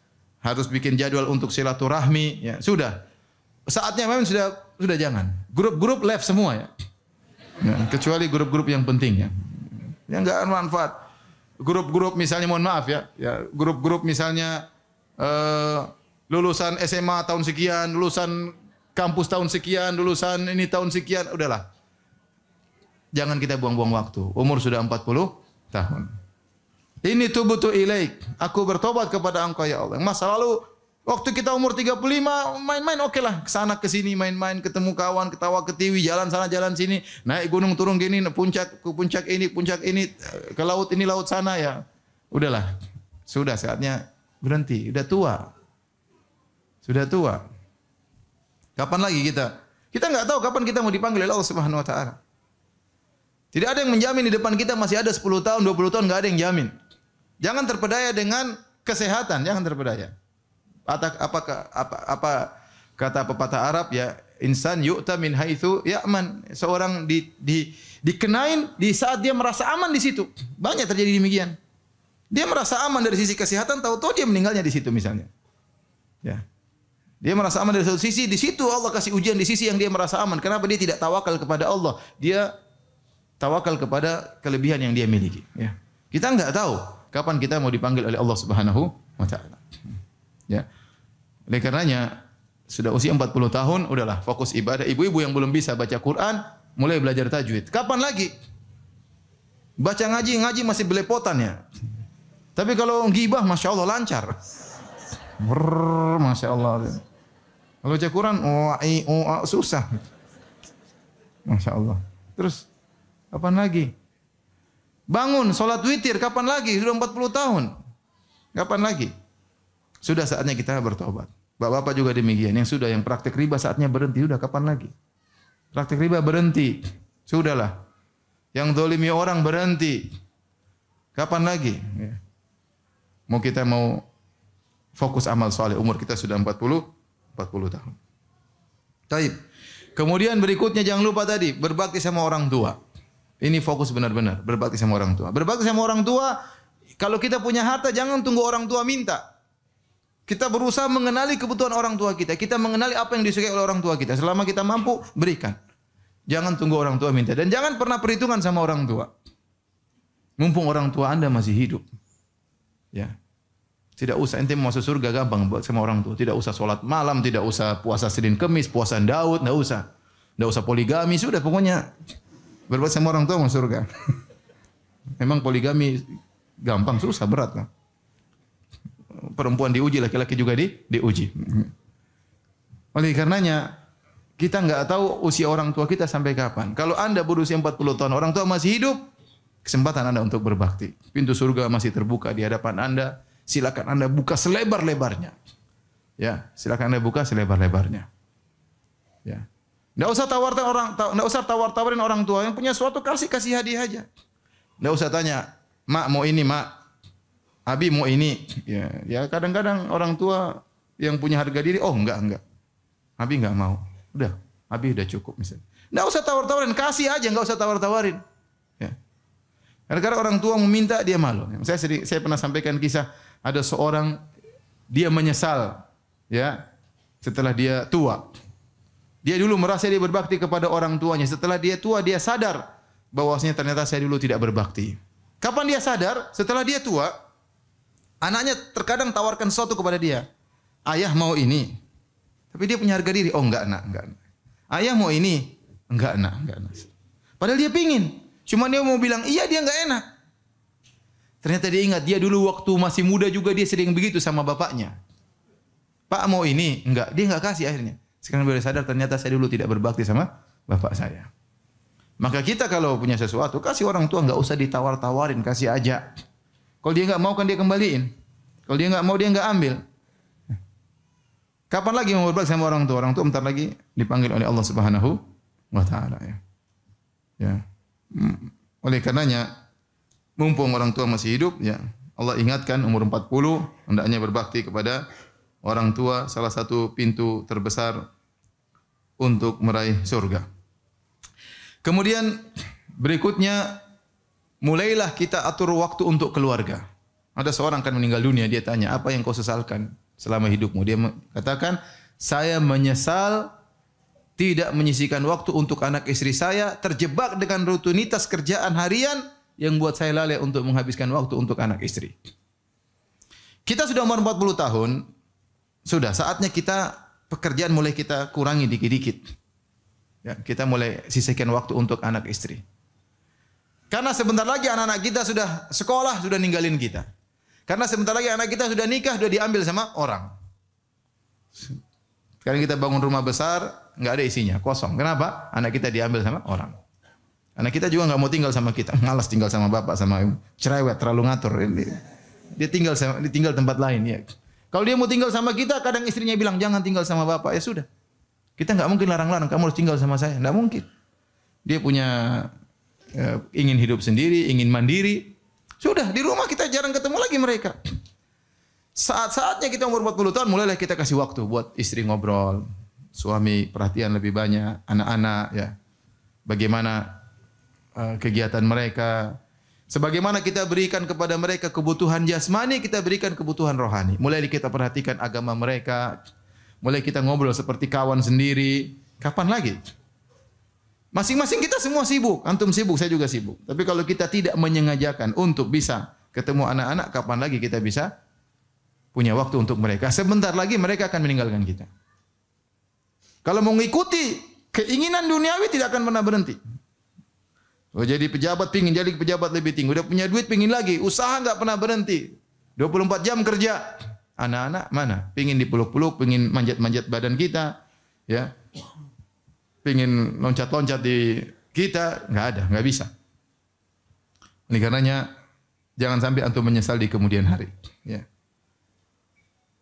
Harus bikin jadwal untuk silaturahmi, ya. Sudah. Saatnya memang sudah jangan. Grup-grup left semua ya. Ya, kecuali grup-grup yang penting ya. Yang enggak manfaat. Grup-grup misalnya mohon maaf ya, grup-grup misalnya lulusan SMA tahun sekian, lulusan kampus tahun sekian, lulusan ini tahun sekian, udahlah. Jangan kita buang-buang waktu. Umur sudah 40 tahun. Ini tubutu ilaik. Aku bertobat kepada Engkau ya Allah. Masa lalu waktu kita umur 35 main-main oke lah, kesana ke sini main-main, ketemu kawan, ketawa ketiwi, jalan sana jalan sini, naik gunung turun gini, puncak ini, ke laut ini laut sana ya. Udahlah. Sudah saatnya berhenti, udah tua. Sudah tua. Kapan lagi kita? Kita enggak tahu kapan kita mau dipanggil oleh Allah Subhanahu wa taala. Tidak ada yang menjamin di depan kita masih ada 10 tahun, 20 tahun, enggak ada yang jamin. Jangan terpedaya dengan kesehatan, jangan terpedaya. Apa kata pepatah Arab ya, insan yu'ta min haitsu ya'man. Seorang dikenain di saat dia merasa aman di situ. Banyak terjadi demikian. Dia merasa aman dari sisi kesehatan, tahu-tahu dia meninggalnya di situ misalnya. Ya. Dia merasa aman dari satu sisi, di situ Allah kasih ujian di sisi yang dia merasa aman. Kenapa dia tidak tawakal kepada Allah? Dia tawakal kepada kelebihan yang dia miliki. Ya. Kita enggak tahu kapan kita mau dipanggil oleh Allah Subhanahu wa taala. Ya. Oleh karenanya sudah usia 40 tahun, udahlah fokus ibadah. Ibu-ibu yang belum bisa baca Quran, mulai belajar tajwid. Kapan lagi? Baca ngaji masih belepotan ya. Tapi kalau ghibah Masya Allah lancar. Masya Allah. Kalau baca Quran susah. Masya Allah. Terus kapan lagi? Bangun salat witir kapan lagi? Sudah 40 tahun. Kapan lagi? Sudah saatnya kita bertobat. Bapak-bapak juga demikian. Yang sudah yang praktek riba saatnya berhenti. Sudah kapan lagi? Praktek riba berhenti. Sudahlah. Yang zalimi orang berhenti. Kapan lagi? Ya. Kita mau fokus amal saleh, umur kita sudah 40 tahun. Taib. Kemudian berikutnya jangan lupa tadi berbakti sama orang tua. Ini fokus benar-benar berbakti sama orang tua. Berbakti sama orang tua, kalau kita punya harta jangan tunggu orang tua minta. Kita berusaha mengenali kebutuhan orang tua kita. Kita mengenali apa yang disukai oleh orang tua kita. Selama kita mampu, berikan. Jangan tunggu orang tua minta. Dan jangan pernah perhitungan sama orang tua. Mumpung orang tua Anda masih hidup. Ya. Tidak usah ente mau masuk surga gampang buat sama orang tua. Tidak usah sholat malam, tidak usah puasa Senin Kemis, puasa Daud, tidak usah. Tidak usah poligami, sudah pokoknya berbuat sama orang tua masuk surga. Memang poligami gampang, susah, berat lah. Perempuan diuji, laki-laki juga diuji. Oleh karenanya kita enggak tahu usia orang tua kita sampai kapan. Kalau Anda berusia 40 tahun, orang tua masih hidup, kesempatan Anda untuk berbakti. Pintu surga masih terbuka di hadapan Anda. Silakan Anda buka selebar-lebarnya. Ya, silakan Anda buka selebar-lebarnya. Ya. Enggak usah tawar-tawarin orang tua. Yang punya sesuatu kasih hadiah aja. Enggak usah tanya, "Mak mau ini, Mak. Abi mau ini." Ya kadang-kadang orang tua yang punya harga diri, "Oh, enggak. Abi enggak mau." Udah, Abi udah cukup misalnya. Enggak usah tawar-tawarin, kasih aja, enggak usah tawar-tawarin. Ya. Karena orang tua meminta dia malu. Saya pernah sampaikan kisah ada seorang dia menyesal ya setelah dia tua. Dia dulu merasa dia berbakti kepada orang tuanya. Setelah dia tua dia sadar bahwasanya ternyata saya dulu tidak berbakti. Kapan dia sadar? Setelah dia tua, anaknya terkadang tawarkan sesuatu kepada dia. "Ayah mau ini." Tapi dia punya harga diri. "Oh enggak, Nak. Ayah mau ini." "Enggak, Nak. Padahal dia pingin. Cuma dia mau bilang iya, dia enggak enak. Ternyata dia ingat, dia dulu waktu masih muda juga dia sering begitu sama bapaknya. "Pak mau ini." Enggak, dia enggak kasih akhirnya. Sekarang baru sadar ternyata saya dulu tidak berbakti sama bapak saya. Maka kita kalau punya sesuatu, kasih orang tua, enggak usah ditawar-tawarin, kasih aja. Kalau dia enggak mau kan dia kembaliin. Kalau dia enggak mau dia enggak ambil. Kapan lagi mau berbakti sama orang tua? Orang tua bentar lagi dipanggil oleh Allah Subhanahu wa taala ya. Ya. Oleh karenanya mumpung orang tua masih hidup ya, Allah ingatkan umur 40 hendaknya berbakti kepada orang tua, salah satu pintu terbesar untuk meraih surga. Kemudian berikutnya mulailah kita atur waktu untuk keluarga. Ada seorang akan meninggal dunia, dia tanya, "Apa yang kau sesalkan selama hidupmu?" Dia katakan, "Saya menyesal tidak menyisihkan waktu untuk anak istri saya, terjebak dengan rutinitas kerjaan harian yang buat saya lalai untuk menghabiskan waktu untuk anak istri." Kita sudah umur 40 tahun, sudah saatnya kita pekerjaan mulai kita kurangi dikit-dikit. Ya, kita mulai sisihkan waktu untuk anak istri. Karena sebentar lagi anak-anak kita sudah sekolah, sudah ninggalin kita. Karena sebentar lagi anak kita sudah nikah, sudah diambil sama orang. Sekarang kita bangun rumah besar, nggak ada isinya, kosong. Kenapa? Anak kita diambil sama orang. Anak kita juga nggak mau tinggal sama kita, malas tinggal sama bapak, sama ibu. Cerewet, terlalu ngatur. Dia tinggal tempat lain. Ya. Kalau dia mau tinggal sama kita, kadang istrinya bilang jangan tinggal sama bapak. Ya sudah, kita nggak mungkin larang-larang. Kamu harus tinggal sama saya, nggak mungkin. Dia punya ingin hidup sendiri, ingin mandiri. Sudah di rumah kita jarang ketemu lagi mereka. Saat-saatnya kita umur 40 tahun, mulailah kita kasih waktu buat istri ngobrol, suami perhatian lebih banyak, anak-anak ya. Bagaimana kegiatan mereka. Sebagaimana kita berikan kepada mereka kebutuhan jasmani, kita berikan kebutuhan rohani. Mulai kita perhatikan agama mereka, mulai kita ngobrol seperti kawan sendiri. Kapan lagi? Masing-masing kita semua sibuk. Antum sibuk, saya juga sibuk. Tapi kalau kita tidak menyengajakan untuk bisa ketemu anak-anak, kapan lagi kita bisa punya waktu untuk mereka? Sebentar lagi mereka akan meninggalkan kita. Kalau mau mengikuti keinginan duniawi tidak akan pernah berhenti. Oh, jadi pejabat pingin jadi pejabat lebih tinggi. Udah punya duit pingin lagi. Usaha nggak pernah berhenti. 24 jam kerja. Anak-anak mana? Pingin dipeluk-peluk, pingin manjat-manjat badan kita. Ya. Pingin loncat-loncat di kita. Nggak ada, nggak bisa. Oleh karenanya, jangan sampai antum menyesal di kemudian hari. Ya.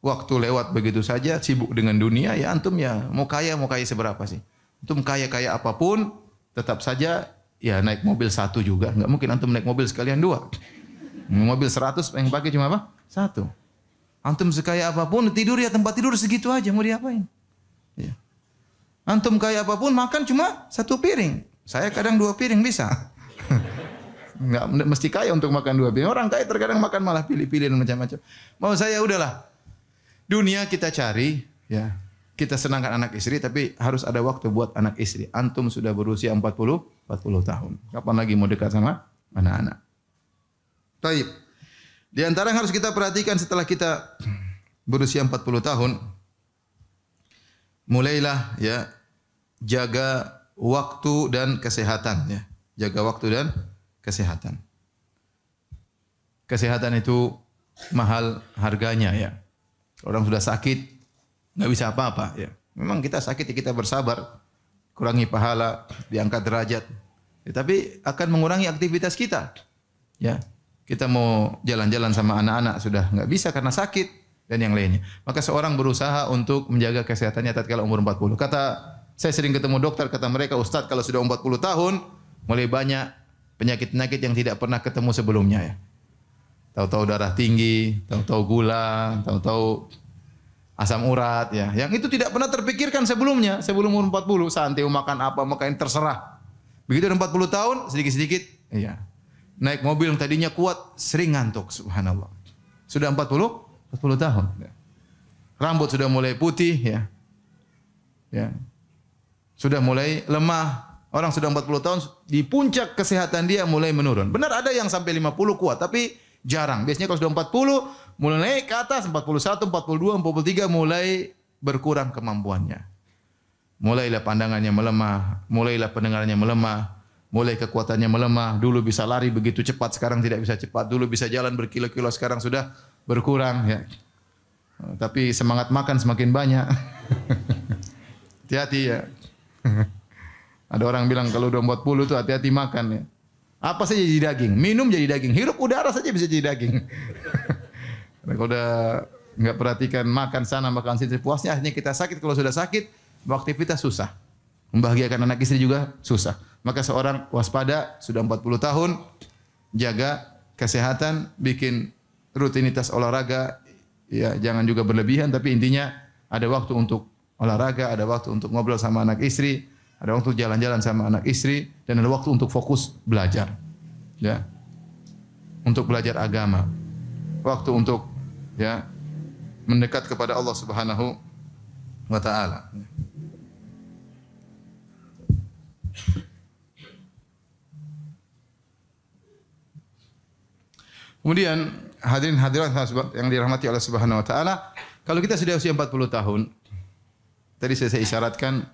Waktu lewat begitu saja, sibuk dengan dunia, ya antum ya mau kaya seberapa sih? Antum kaya apapun, tetap saja ya naik mobil satu juga. Enggak mungkin antum naik mobil sekalian dua. Mobil 100 yang pakai cuma apa? Satu. Antum sekaya apapun tidur ya tempat tidur segitu aja, mau diapain? Ya. Antum kaya apapun makan cuma satu piring. Saya kadang 2 piring bisa. Enggak mesti kaya untuk makan 2 piring. Orang kaya terkadang makan malah pilih-pilih dan macam-macam. Mau saya udahlah. Dunia kita cari ya. Kita senangkan anak istri, tapi harus ada waktu buat anak istri. Antum sudah berusia 40 tahun. Kapan lagi mau dekat sama anak-anak? Baik. Di antara yang harus kita perhatikan setelah kita berusia 40 tahun, mulailah ya jaga waktu dan kesehatan ya. Jaga waktu dan kesehatan. Kesehatan itu mahal harganya ya. Orang sudah sakit nggak bisa apa-apa ya. Memang kita sakit ya kita bersabar, kurangi pahala, diangkat derajat. Ya, tapi akan mengurangi aktivitas kita. Ya. Kita mau jalan-jalan sama anak-anak sudah nggak bisa karena sakit dan yang lainnya. Maka seorang berusaha untuk menjaga kesehatannya tatkala umur 40. Saya sering ketemu dokter, kata mereka, "Ustaz, kalau sudah 40 tahun mulai banyak penyakit-penyakit yang tidak pernah ketemu sebelumnya ya. Tahu-tahu darah tinggi, tahu-tahu gula, tahu-tahu asam urat ya. Yang itu tidak pernah terpikirkan sebelumnya. Sebelum umur 40, santai makan apa, makan terserah. Begitu udah 40 tahun, sedikit-sedikit iya. Naik mobil yang tadinya kuat, sering ngantuk, subhanallah. Sudah 40 tahun. Ya. Rambut sudah mulai putih ya. Ya. Sudah mulai lemah. Orang sudah 40 tahun di puncak kesehatan dia mulai menurun. Benar ada yang sampai 50 kuat, tapi jarang. Biasanya kalau sudah 40 mulai naik ke atas 41, 42, 43 mulai berkurang kemampuannya. Mulailah pandangannya melemah, mulailah pendengarannya melemah, mulai kekuatannya melemah. Dulu bisa lari begitu cepat, sekarang tidak bisa cepat. Dulu bisa jalan berkilo-kilo, sekarang sudah berkurang ya. Tapi semangat makan semakin banyak. Hati-hati ya. Ada orang bilang kalau udah 40 itu hati-hati makan ya. Apa saja jadi daging, minum jadi daging, hirup udara saja bisa jadi daging. Kalau udah nggak perhatikan makan sana makan sini puasnya, akhirnya kita sakit. Kalau sudah sakit, beraktivitas susah, membahagiakan anak istri juga susah. Maka seorang waspada, sudah 40 tahun, jaga kesehatan, bikin rutinitas olahraga, ya jangan juga berlebihan, tapi intinya ada waktu untuk olahraga, ada waktu untuk ngobrol sama anak istri, ada waktu jalan-jalan sama anak istri, dan ada waktu untuk fokus belajar. Ya. Untuk belajar agama. Waktu untuk ya mendekat kepada Allah Subhanahu wa taala. Kemudian hadirin hadirat yang dirahmati Allah Subhanahu wa taala, kalau kita sudah usia 40 tahun, tadi saya isyaratkan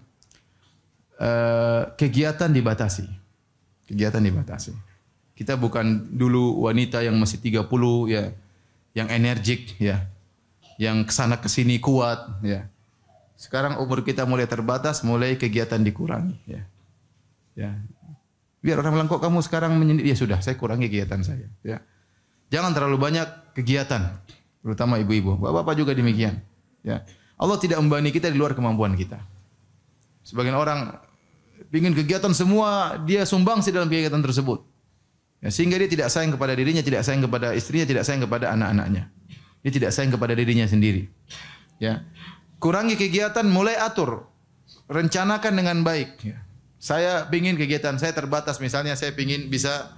kegiatan dibatasi. Kegiatan dibatasi. Kita bukan dulu wanita yang masih 30 ya, yang energik ya, yang kesana kesini kuat ya. Sekarang umur kita mulai terbatas, mulai kegiatan dikurangi ya. Ya. Biar orang bilang kok kamu sekarang menyendiri, ya sudah saya kurangi kegiatan saya ya. Jangan terlalu banyak kegiatan, terutama ibu-ibu. Bapak-bapak juga demikian ya. Allah tidak membebani kita di luar kemampuan kita. Sebagian orang ingin kegiatan semua dia sumbangsi dalam kegiatan tersebut. Ya, sehingga dia tidak sayang kepada dirinya, tidak sayang kepada istrinya, tidak sayang kepada anak-anaknya. Dia tidak sayang kepada dirinya sendiri. Ya. Kurangi kegiatan, mulai atur. Rencanakan dengan baik. Ya. Saya ingin kegiatan saya terbatas, misalnya saya ingin bisa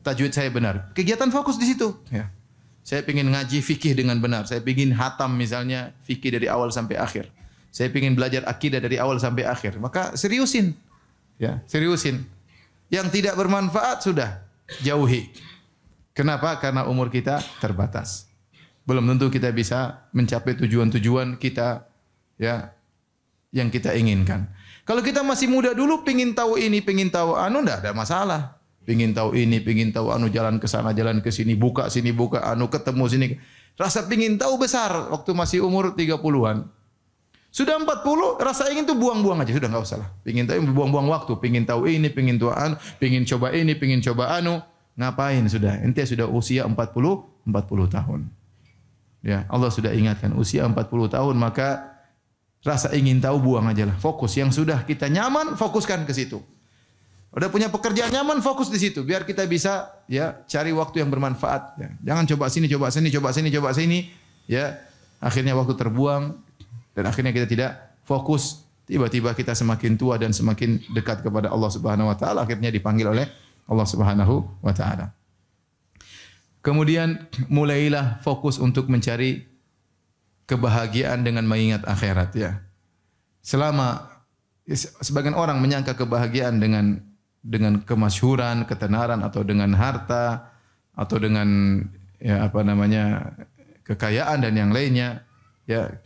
tajwid saya benar. Kegiatan fokus di situ. Ya. Saya ingin ngaji fikih dengan benar. Saya ingin hatam misalnya fikih dari awal sampai akhir. Saya ingin belajar akidah dari awal sampai akhir. Maka seriusin. Ya, seriusin. Yang tidak bermanfaat sudah jauhi. Kenapa? Karena umur kita terbatas. Belum tentu kita bisa mencapai tujuan-tujuan kita ya yang kita inginkan. Kalau kita masih muda dulu pengin tahu ini, pengin tahu anu, enggak ada masalah. Pengin tahu ini, pengin tahu anu, jalan ke sana, jalan ke sini, buka sini, buka anu, ketemu sini. Rasa pengin tahu besar waktu masih umur 30-an. Sudah 40, rasa ingin tuh buang-buang aja, sudah enggak usah lah. Pengin tahu buang-buang waktu, pengin tahu ini, pengin tahu anu, pengin coba ini, pengin coba anu. Ngapain sudah? Ente sudah usia 40 tahun. Ya, Allah sudah ingatkan usia 40 tahun maka rasa ingin tahu buang aja lah. Fokus yang sudah kita nyaman, fokuskan ke situ. Udah punya pekerjaan nyaman, fokus di situ biar kita bisa ya cari waktu yang bermanfaat ya. Jangan coba sini, coba sini, coba sini, coba sini ya. Akhirnya waktu terbuang dan akhirnya kita tidak fokus. Tiba-tiba kita semakin tua dan semakin dekat kepada Allah Subhanahu wa taala, akhirnya dipanggil oleh Allah Subhanahu wa taala. Kemudian mulailah fokus untuk mencari kebahagiaan dengan mengingat akhirat ya. Sebagian orang menyangka kebahagiaan dengan kemasyhuran, ketenaran atau dengan harta atau dengan ya apa namanya kekayaan dan yang lainnya ya.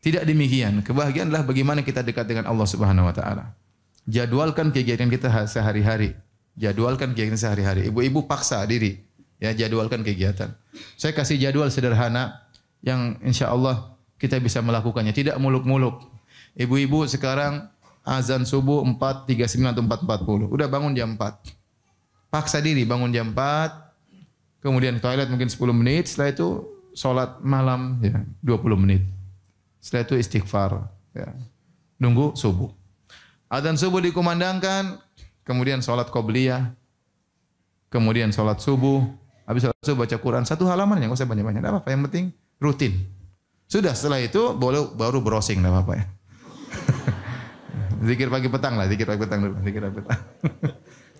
Tidak demikian. Kebahagiaan adalah bagaimana kita dekat dengan Allah Subhanahu wa taala. Jadwalkan kegiatan kita sehari-hari. Jadwalkan kegiatan sehari-hari. Ibu-ibu paksa diri ya, jadwalkan kegiatan. Saya kasih jadwal sederhana yang insya-Allah kita bisa melakukannya, tidak muluk-muluk. Ibu-ibu sekarang azan subuh 4.39 atau 4.40. Udah bangun jam 4. Paksa diri bangun jam 4. Kemudian toilet mungkin 10 menit, setelah itu salat malam ya 20 menit. Setelah itu istighfar ya. Nunggu subuh. Adzan subuh dikumandangkan, kemudian salat qobliyah, kemudian salat subuh, habis salat subuh baca Quran satu halaman, enggak usah banyak-banyak, enggak apa-apa, yang penting rutin. Sudah setelah itu baru browsing, enggak apa-apa ya. Zikir pagi petang lah, zikir pagi petang dulu, zikir pagi petang.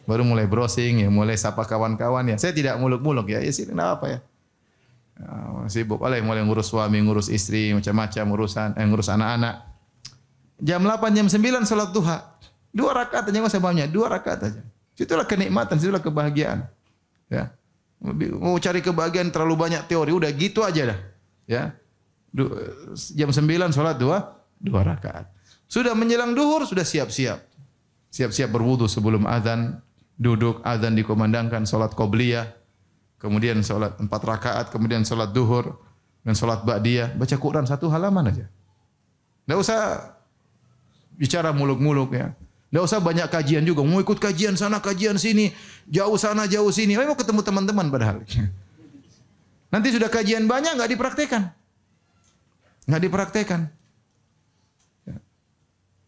Baru mulai browsing ya, mulai sapa kawan-kawan ya. Saya tidak muluk-muluk ya, sih enggak apa ya. Sibuk mulai ngurus suami, ngurus istri, macam-macam urusan, ngurus anak-anak. Jam 8, jam 9 salat duha. 2 rakaat aja enggak usah banyak, 2 rakaat aja. Itulah kenikmatan, itulah kebahagiaan. Ya. Mau cari kebahagiaan terlalu banyak teori, udah gitu aja dah. Ya. Jam 9 salat 2 rakaat. Sudah menjelang duhur sudah siap-siap. Siap-siap berwudu sebelum azan, duduk azan dikumandangkan, salat qobliyah, kemudian salat 4 rakaat, kemudian salat duhur dan salat ba'diyah, baca Quran 1 halaman aja. Enggak usah bicara muluk-muluk ya. Enggak usah banyak kajian juga, mau ikut kajian sana, kajian sini, jauh sana, jauh sini. Mau ketemu teman-teman padahal. Nanti sudah kajian banyak enggak dipraktekan. Enggak dipraktekan.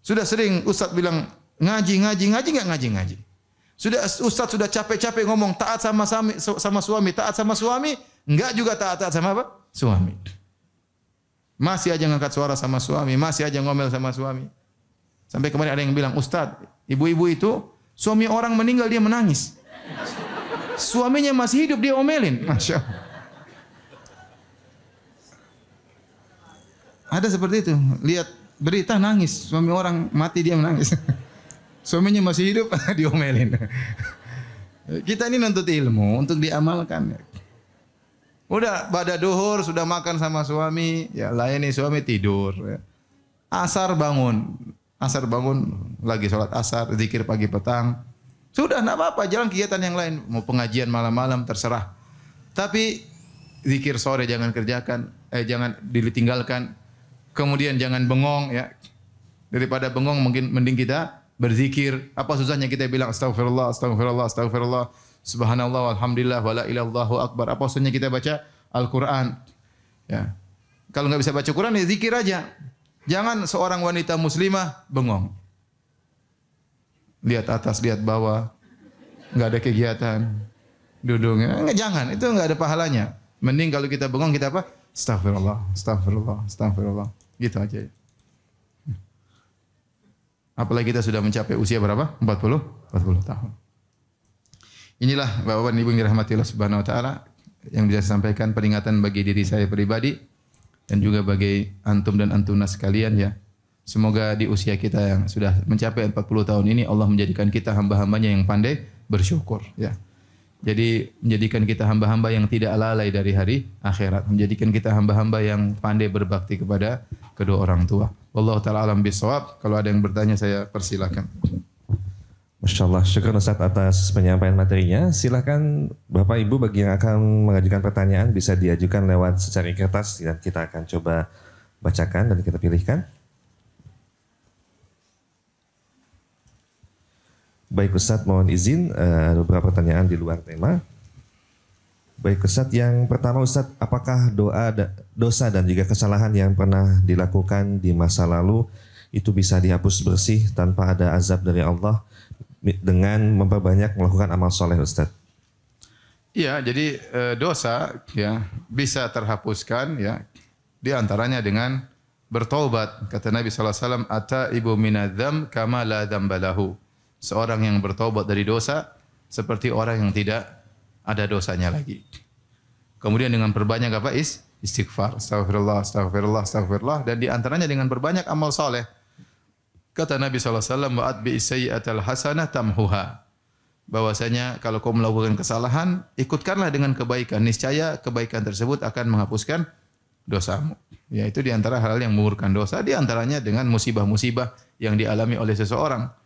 Sudah sering ustaz bilang ngaji enggak ngaji. Ustaz sudah capek-capek ngomong taat sama suami, taat sama suami, enggak juga taat sama apa? Suami. Masih aja ngangkat suara sama suami, masih aja ngomel sama suami. Sampai kemarin ada yang bilang, "Ustaz, ibu-ibu itu suami orang meninggal dia menangis. Suaminya masih hidup dia omelin." Masya Allah. Ada seperti itu. Lihat berita nangis, suami orang mati dia menangis. Suaminya masih hidup diomelin. Kita ini nuntut ilmu untuk diamalkan. Udah pada duhur sudah makan sama suami, ya layani suami tidur. Ya. Asar bangun lagi sholat asar, zikir pagi petang. Sudah enggak apa-apa, jalan kegiatan yang lain, mau pengajian malam-malam terserah. Tapi zikir sore jangan kerjakan, jangan ditinggalkan. Kemudian jangan bengong ya. Daripada bengong mending kita berzikir. Apa susahnya kita bilang astagfirullah, astagfirullah, astagfirullah, subhanallah, walhamdulillah, wala ilaha illallahu akbar. Apa susahnya kita baca Al-Qur'an? Ya. Kalau enggak bisa baca Quran ya zikir aja. Jangan seorang wanita muslimah bengong. Lihat atas, lihat bawah. Enggak ada kegiatan. Duduknya. Jangan, itu enggak ada pahalanya. Mending kalau kita bengong kita apa? Astagfirullah, astagfirullah, astagfirullah. Gitu aja. Apalagi kita sudah mencapai usia berapa? 40 tahun. Inilah Bapak dan Ibu yang dirahmati Allah Subhanahu wa taala yang bisa saya sampaikan, peringatan bagi diri saya pribadi dan juga bagi antum dan antuna sekalian ya. Semoga di usia kita yang sudah mencapai 40 tahun ini Allah menjadikan kita hamba-hambanya yang pandai bersyukur ya. Jadi menjadikan kita hamba-hamba yang tidak lalai dari hari akhirat, menjadikan kita hamba-hamba yang pandai berbakti kepada kedua orang tua. Wallahu taala alam bisawab. Kalau ada yang bertanya saya persilakan. Masya Allah, syukur Ustaz atas penyampaian materinya. Silakan Bapak Ibu bagi yang akan mengajukan pertanyaan bisa diajukan lewat secari kertas dan kita akan coba bacakan dan kita pilihkan. Baik Ustaz, mohon izin ada beberapa pertanyaan di luar tema. Baik Ustaz, yang pertama Ustaz, apakah dosa dan juga kesalahan yang pernah dilakukan di masa lalu itu bisa dihapus bersih tanpa ada azab dari Allah dengan memperbanyak melakukan amal soleh Ustaz? Iya, jadi dosa ya bisa terhapuskan ya di antaranya dengan bertaubat. Kata Nabi sallallahu alaihi wasallam, "Ataibu minadzam kama la dzambalahu." Seorang yang bertaubat dari dosa seperti orang yang tidak ada dosanya lagi. Kemudian dengan perbanyak apa? Istighfar. Astagfirullah, astagfirullah, astagfirullah. Dan di antaranya dengan berbanyak amal soleh. Kata Nabi SAW, "Wa'atbi sayyi'atal hasanah tamhuha." Bahwasanya kalau kau melakukan kesalahan, ikutkanlah dengan kebaikan. Niscaya kebaikan tersebut akan menghapuskan dosamu. Ya, itu di antara hal yang mengurungkan dosa. Di antaranya dengan musibah-musibah yang dialami oleh seseorang.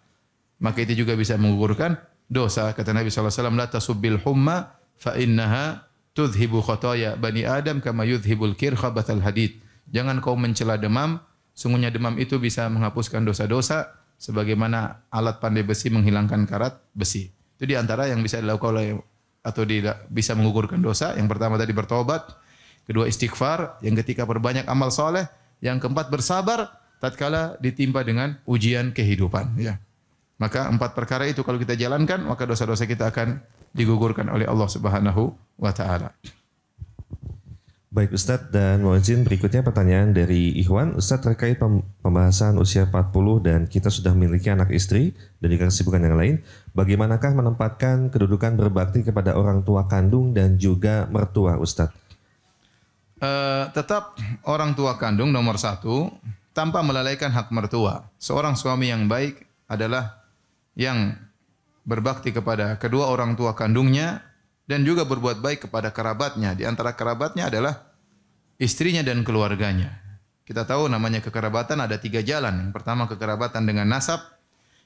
Maka itu juga bisa menggugurkan dosa. Kata Nabi SAW, "La tasubbil humma fa innaha tudhibu khotoya bani Adam kama yudhibul kirkhabatal hadid." Jangan kau mencela demam, sungguhnya demam itu bisa menghapuskan dosa-dosa sebagaimana alat pandai besi menghilangkan karat besi. Itu di antara yang bisa dilakukan oleh atau bisa menggugurkan dosa. Yang pertama tadi bertobat, kedua istighfar, yang ketiga perbanyak amal soleh, yang keempat bersabar tatkala ditimpa dengan ujian kehidupan ya. Maka 4 perkara itu kalau kita jalankan, maka dosa-dosa kita akan digugurkan oleh Allah Subhanahu wa taala. Baik Ustadz, dan mohon izin berikutnya pertanyaan dari Ikhwan. Ustadz, terkait pembahasan usia 40 dan kita sudah memiliki anak istri dan juga kesibukan yang lain, bagaimanakah menempatkan kedudukan berbakti kepada orang tua kandung dan juga mertua Ustadz? Tetap orang tua kandung nomor 1 tanpa melalaikan hak mertua. Seorang suami yang baik adalah yang berbakti kepada kedua orang tua kandungnya dan juga berbuat baik kepada kerabatnya. Di antara kerabatnya adalah istrinya dan keluarganya. Kita tahu namanya kekerabatan ada 3 jalan. Yang pertama kekerabatan dengan nasab,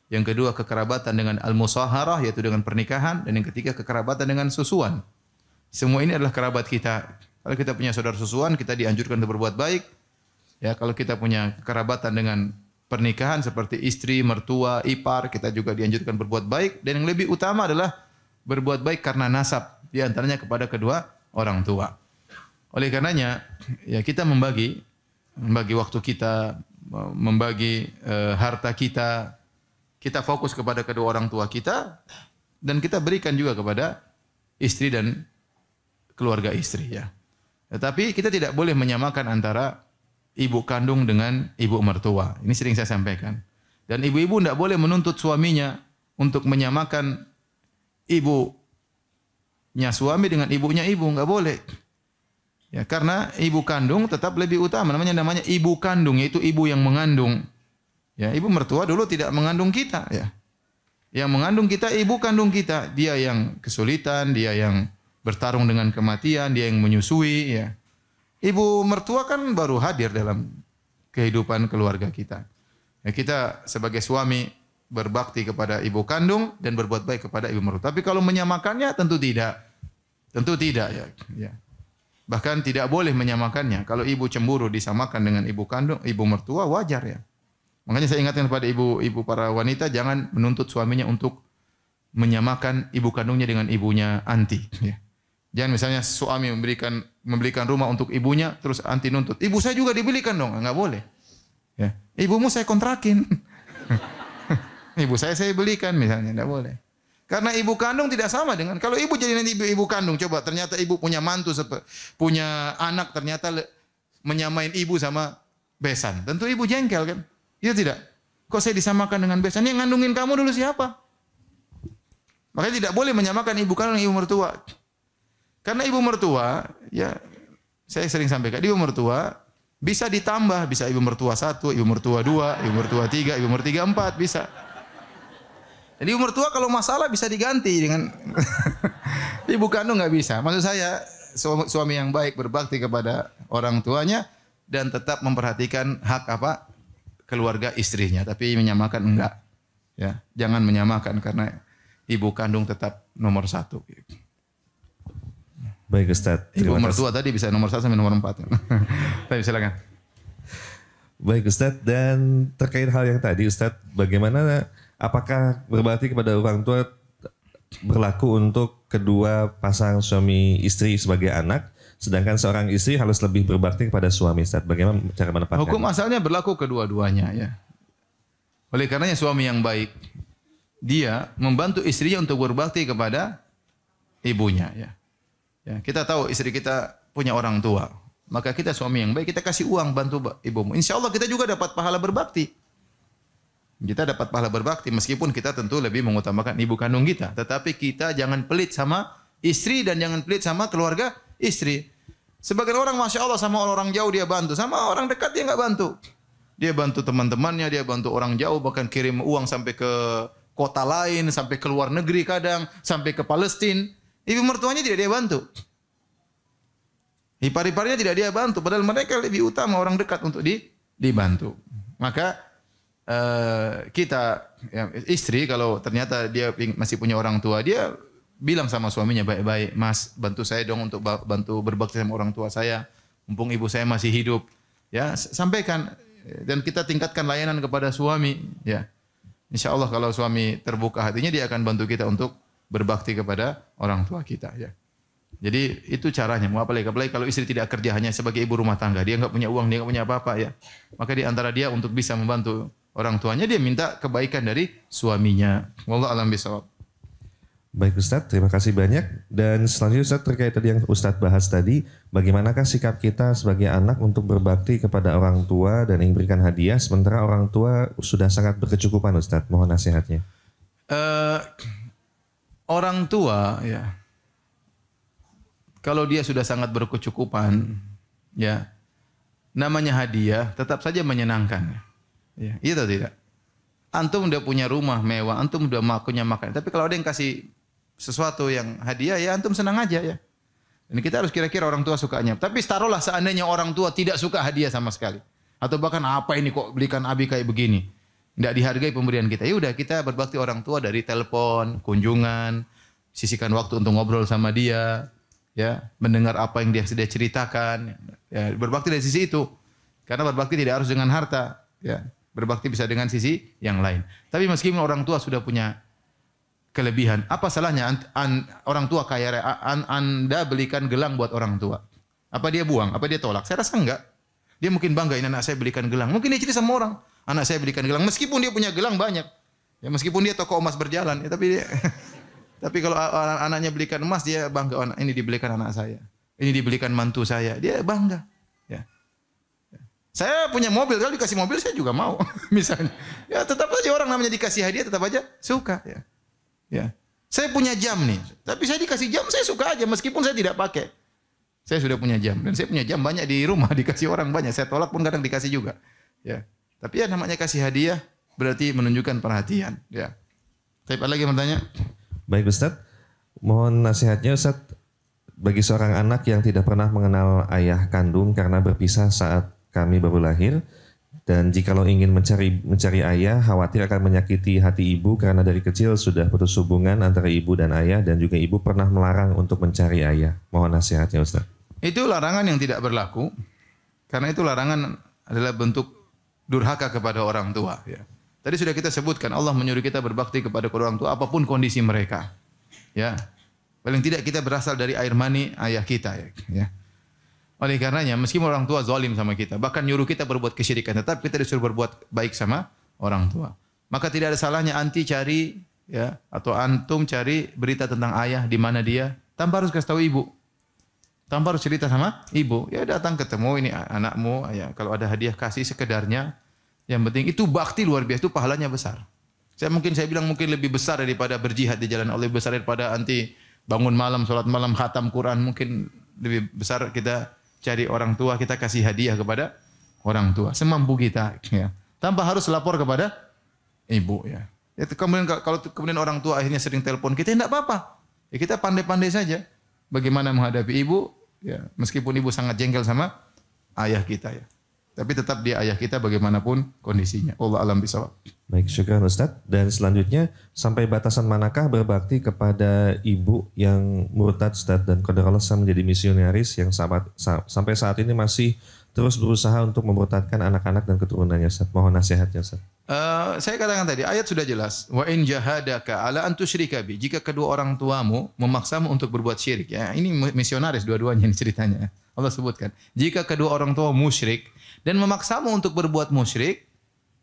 yang kedua kekerabatan dengan al-musaharah yaitu dengan pernikahan, dan yang ketiga kekerabatan dengan susuan. Semua ini adalah kerabat kita. Kalau kita punya saudara susuan, kita dianjurkan untuk berbuat baik. Ya, kalau kita punya kekerabatan dengan pernikahan seperti istri, mertua, ipar, kita juga dianjurkan berbuat baik, dan yang lebih utama adalah berbuat baik karena nasab, di antaranya kepada kedua orang tua. Oleh karenanya, ya kita membagi waktu kita, membagi harta kita, kita fokus kepada kedua orang tua kita dan kita berikan juga kepada istri dan keluarga istri ya. Tetapi kita tidak boleh menyamakan antara ibu kandung dengan ibu mertua. Ini sering saya sampaikan. Dan ibu-ibu tidak boleh menuntut suaminya untuk menyamakan ibunya suami dengan ibunya ibu, enggak boleh. Ya, karena ibu kandung tetap lebih utama. Namanya ibu kandung, yaitu ibu yang mengandung. Ya, ibu mertua dulu tidak mengandung kita, ya. Yang mengandung kita ibu kandung kita. Dia yang kesulitan, dia yang bertarung dengan kematian, dia yang menyusui, ya. Ibu mertua kan baru hadir dalam kehidupan keluarga kita. Ya, kita sebagai suami berbakti kepada ibu kandung dan berbuat baik kepada ibu mertua. Tapi kalau menyamakannya tentu tidak. Tentu tidak ya. Ya. Bahkan tidak boleh menyamakannya. Kalau ibu cemburu disamakan dengan ibu kandung, ibu mertua wajar ya. Makanya saya ingatkan kepada ibu-ibu para wanita jangan menuntut suaminya untuk menyamakan ibu kandungnya dengan ibunya anti. Ya. Jangan misalnya suami membelikan rumah untuk ibunya terus anti nuntut. Ibu saya juga dibelikan dong, enggak boleh. Ya. Ibumu saya kontrakin. Ibu saya belikan misalnya, enggak boleh. Karena ibu kandung tidak sama dengan kalau ibu jadi nanti ibu kandung, coba ternyata ibu punya mantu punya anak ternyata menyamain ibu sama besan. Tentu ibu jengkel kan? Iya tidak? Kok saya disamakan dengan besan? Yang ngandungin kamu dulu siapa? Makanya tidak boleh menyamakan ibu kandung dengan ibu mertua. Karena ibu mertua, ya saya sering sampaikan, ibu mertua bisa ditambah, bisa ibu mertua 1, ibu mertua 2, ibu mertua 3, ibu mertua 4, bisa. Jadi ibu mertua kalau masalah bisa diganti dengan ibu kandung nggak bisa. Maksud saya suami yang baik berbakti kepada orang tuanya dan tetap memperhatikan hak apa keluarga istrinya, tapi menyamakan enggak. Ya, jangan menyamakan karena ibu kandung tetap nomor 1. Baik Ustaz. Ibu mertua tadi bisa nomor 1 sampai nomor 4. Tapi silakan. Baik Ustaz, dan terkait hal yang tadi Ustaz, bagaimana apakah berbakti kepada orang tua berlaku untuk kedua pasang suami istri sebagai anak, sedangkan seorang istri harus lebih berbakti kepada suami Ustaz? Bagaimana cara menempatkan? Hukum asalnya berlaku kedua-duanya ya. Oleh karenanya suami yang baik dia membantu istrinya untuk berbakti kepada ibunya ya. Ya, kita tahu istri kita punya orang tua, maka kita suami yang baik kita kasih uang bantu ibumu. Insya Allah kita juga dapat pahala berbakti. Kita dapat pahala berbakti meskipun kita tentu lebih mengutamakan ibu kandung kita. Tetapi kita jangan pelit sama istri dan jangan pelit sama keluarga istri. Sebagian orang Masya Allah sama orang jauh dia bantu, sama orang dekat dia nggak bantu. Dia bantu teman-temannya, dia bantu orang jauh, bahkan kirim uang sampai ke kota lain, sampai ke luar negeri kadang, sampai ke Palestina. Ibu mertuanya tidak dia bantu. Ipar-iparnya tidak dia bantu, padahal mereka lebih utama orang dekat untuk dibantu. Maka kita ya, istri kalau ternyata dia masih punya orang tua, dia bilang sama suaminya baik-baik, Mas bantu saya dong untuk bantu berbakti sama orang tua saya, mumpung ibu saya masih hidup. Ya sampaikan dan kita tingkatkan layanan kepada suami. Ya, insya Allah kalau suami terbuka hatinya dia akan bantu kita untuk berbakti kepada orang tua kita. Ya. Jadi itu caranya. Apalagi kalau istri tidak kerja hanya sebagai ibu rumah tangga, dia nggak punya uang, dia nggak punya apa-apa ya. Maka di antara dia untuk bisa membantu orang tuanya dia minta kebaikan dari suaminya. Wallahu a'lam bishawab. Baik Ustaz, terima kasih banyak. Dan selanjutnya Ustaz terkait tadi yang Ustaz bahas tadi, bagaimanakah sikap kita sebagai anak untuk berbakti kepada orang tua dan ingin berikan hadiah sementara orang tua sudah sangat berkecukupan Ustaz? Mohon nasihatnya. Orang tua ya, kalau dia sudah sangat berkecukupan, ya namanya hadiah tetap saja menyenangkan. Ya, iya atau tidak? Antum udah punya rumah mewah, antum udah punya makan. Tapi kalau ada yang kasih sesuatu yang hadiah, ya antum senang aja ya. Dan kita harus kira-kira orang tua sukanya. Tapi taruhlah seandainya orang tua tidak suka hadiah sama sekali, atau bahkan apa ini kok belikan abi kayak begini, tidak dihargai pemberian kita. Ya udah kita berbakti orang tua dari telepon, kunjungan, sisihkan waktu untuk ngobrol sama dia, ya mendengar apa yang dia sudah ceritakan. Ya, berbakti dari sisi itu. Karena berbakti tidak harus dengan harta, ya. Berbakti bisa dengan sisi yang lain. Tapi meskipun orang tua sudah punya kelebihan, apa salahnya orang tua kaya raya, Anda belikan gelang buat orang tua? Apa dia buang? Apa dia tolak? Saya rasa enggak. Dia mungkin bangga, ini anak saya belikan gelang. Mungkin dia cerita sama orang, anak saya belikan gelang. Meskipun dia punya gelang banyak, ya meskipun dia toko emas berjalan, ya, tapi dia, tapi kalau anaknya belikan emas, dia bangga. Oh, ini dibelikan anak saya, ini dibelikan mantu saya, dia bangga. Ya. Saya punya mobil, kalau dikasih mobil saya juga mau, misalnya. Ya tetap aja orang namanya dikasih hadiah tetap aja suka. Ya. Ya. Saya punya jam nih, tapi saya dikasih jam saya suka aja meskipun saya tidak pakai. Saya sudah punya jam dan saya punya jam banyak di rumah dikasih orang banyak. Saya tolak pun kadang dikasih juga. Ya. Tapi ya namanya kasih hadiah berarti menunjukkan perhatian. Ya. Tapi ada lagi yang bertanya? Baik Ustaz, mohon nasihatnya Ustaz bagi seorang anak yang tidak pernah mengenal ayah kandung karena berpisah saat kami baru lahir Dan jikalau ingin mencari ayah, khawatir akan menyakiti hati ibu karena dari kecil sudah putus hubungan antara ibu dan ayah dan juga ibu pernah melarang untuk mencari ayah. Mohon nasihatnya Ustaz. Itu larangan yang tidak berlaku karena itu larangan adalah bentuk durhaka kepada orang tua. Ya. Tadi sudah kita sebutkan Allah menyuruh kita berbakti kepada orang tua apapun kondisi mereka. Ya, paling tidak kita berasal dari air mani ayah kita. Ya. Oleh karenanya, meskipun orang tua zalim sama kita, bahkan nyuruh kita berbuat kesyirikan, tetap kita disuruh berbuat baik sama orang tua. Maka tidak ada salahnya anti cari, ya, atau antum cari berita tentang ayah di mana dia, tanpa harus kasih tahu ibu, tanpa harus cerita sama ibu. Ya datang ketemu ini anakmu, ya kalau ada hadiah kasih sekedarnya. Yang penting itu bakti luar biasa, itu pahalanya besar. Saya bilang mungkin lebih besar daripada berjihad di jalan Allah, lebih besar daripada anti bangun malam, sholat malam, khatam Quran, mungkin lebih besar kita cari orang tua, kita kasih hadiah kepada orang tua semampu kita, ya. Tanpa harus lapor kepada ibu, ya. Kemudian kalau kemudian orang tua akhirnya sering telepon kita, tidak apa-apa. Ya, kita pandai-pandai saja bagaimana menghadapi ibu, ya. Meskipun ibu sangat jengkel sama ayah kita, ya. Tapi tetap dia ayah kita bagaimanapun kondisinya. Allah alam bisawab. Baik, syukran Ustaz. Dan selanjutnya, sampai batasan manakah berbakti kepada ibu yang murtad Ustaz dan qadar Allah menjadi misionaris yang sampai saat ini masih terus berusaha untuk memurtadkan anak-anak dan keturunannya Ustaz. Mohon nasihatnya Ustaz. Saya katakan tadi, ayat sudah jelas. Wa in jahadaka ala an tusyrika bi. Jika kedua orang tuamu memaksamu untuk berbuat syirik, ya. Ini misionaris dua-duanya ini ceritanya. Allah sebutkan. Jika kedua orang tua musyrik dan memaksamu untuk berbuat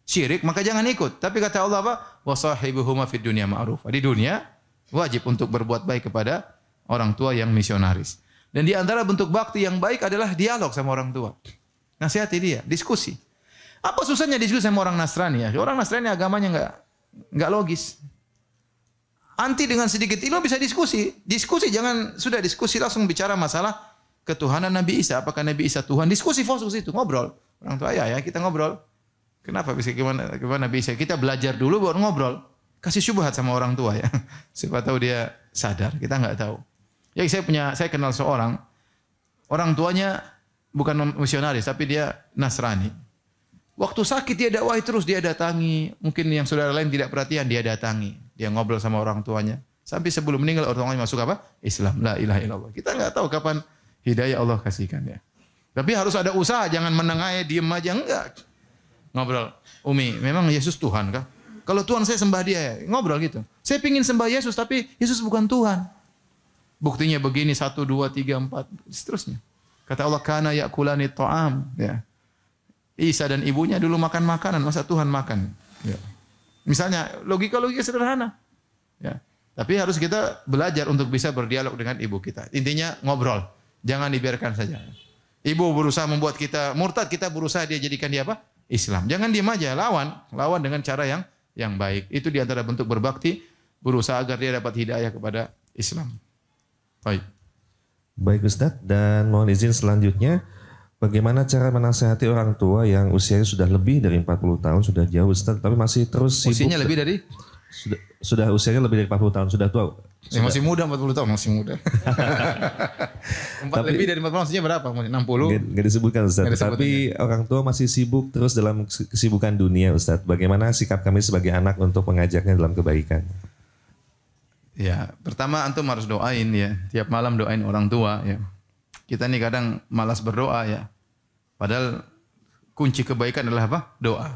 syirik, maka jangan ikut. Tapi kata Allah apa? Wa sahibuhuma fid dunya ma'ruf. Di dunia wajib untuk berbuat baik kepada orang tua yang misionaris. Dan di antara bentuk bakti yang baik adalah dialog sama orang tua. Nasihati dia, diskusi. Apa susahnya diskusi sama orang Nasrani ya? Orang Nasrani agamanya enggak logis. Anti dengan sedikit ilmu bisa diskusi. Diskusi jangan sudah diskusi langsung bicara masalah ketuhanan Nabi Isa. Apakah Nabi Isa Tuhan? Diskusi fokus itu, ngobrol. Orang tua ya kita ngobrol. Kenapa bisa gimana Nabi Isa? Kita belajar dulu baru ngobrol. Kasih syubhat sama orang tua ya. Siapa tahu dia sadar, kita enggak tahu. Ya saya kenal seorang orang tuanya bukan misionaris tapi dia Nasrani. Waktu sakit dia dakwahi terus, dia datangi. Mungkin yang saudara lain tidak perhatian, dia datangi. Dia ngobrol sama orang tuanya. Sampai sebelum meninggal orang tuanya masuk apa? Islam. La ilaha illallah. Kita enggak tahu kapan hidayah Allah kasihkan ya. Tapi harus ada usaha, jangan meneng aja, diem aja, enggak. Ngobrol, Umi, memang Yesus Tuhan kah? Kalau Tuhan saya sembah dia, ngobrol gitu. Saya pingin sembah Yesus, tapi Yesus bukan Tuhan. Buktinya begini, 1, 2, 3, 4, seterusnya. Kata Allah, kana yakulani ta'am. Ya. Isa dan ibunya dulu makan makanan, masa Tuhan makan? Ya. Misalnya, logika-logika sederhana. Ya. Tapi harus kita belajar untuk bisa berdialog dengan ibu kita. Intinya ngobrol. Jangan dibiarkan saja. Ibu berusaha membuat kita murtad, kita berusaha dia jadikan dia apa? Islam. Jangan diam aja, lawan dengan cara yang baik. Itu di antara bentuk berbakti, berusaha agar dia dapat hidayah kepada Islam. Baik Ustaz, dan mohon izin selanjutnya, bagaimana cara menasihati orang tua yang usianya sudah lebih dari 40 tahun, sudah jauh Ustaz, tapi masih terus sibuk. Usianya lebih dari? Sudah usianya lebih dari 40 tahun, sudah tua. Masih muda 40 tahun, masih muda. Lebih dari 40 tahun maksudnya berapa? 60? Nggak disebutkan Ustaz. Tapi orang tua masih sibuk terus dalam kesibukan dunia Ustaz. Bagaimana sikap kami sebagai anak untuk mengajaknya dalam kebaikan? Ya, pertama antum harus doain ya. Tiap malam doain orang tua ya. Kita nih kadang malas berdoa ya. Padahal kunci kebaikan adalah apa? Doa.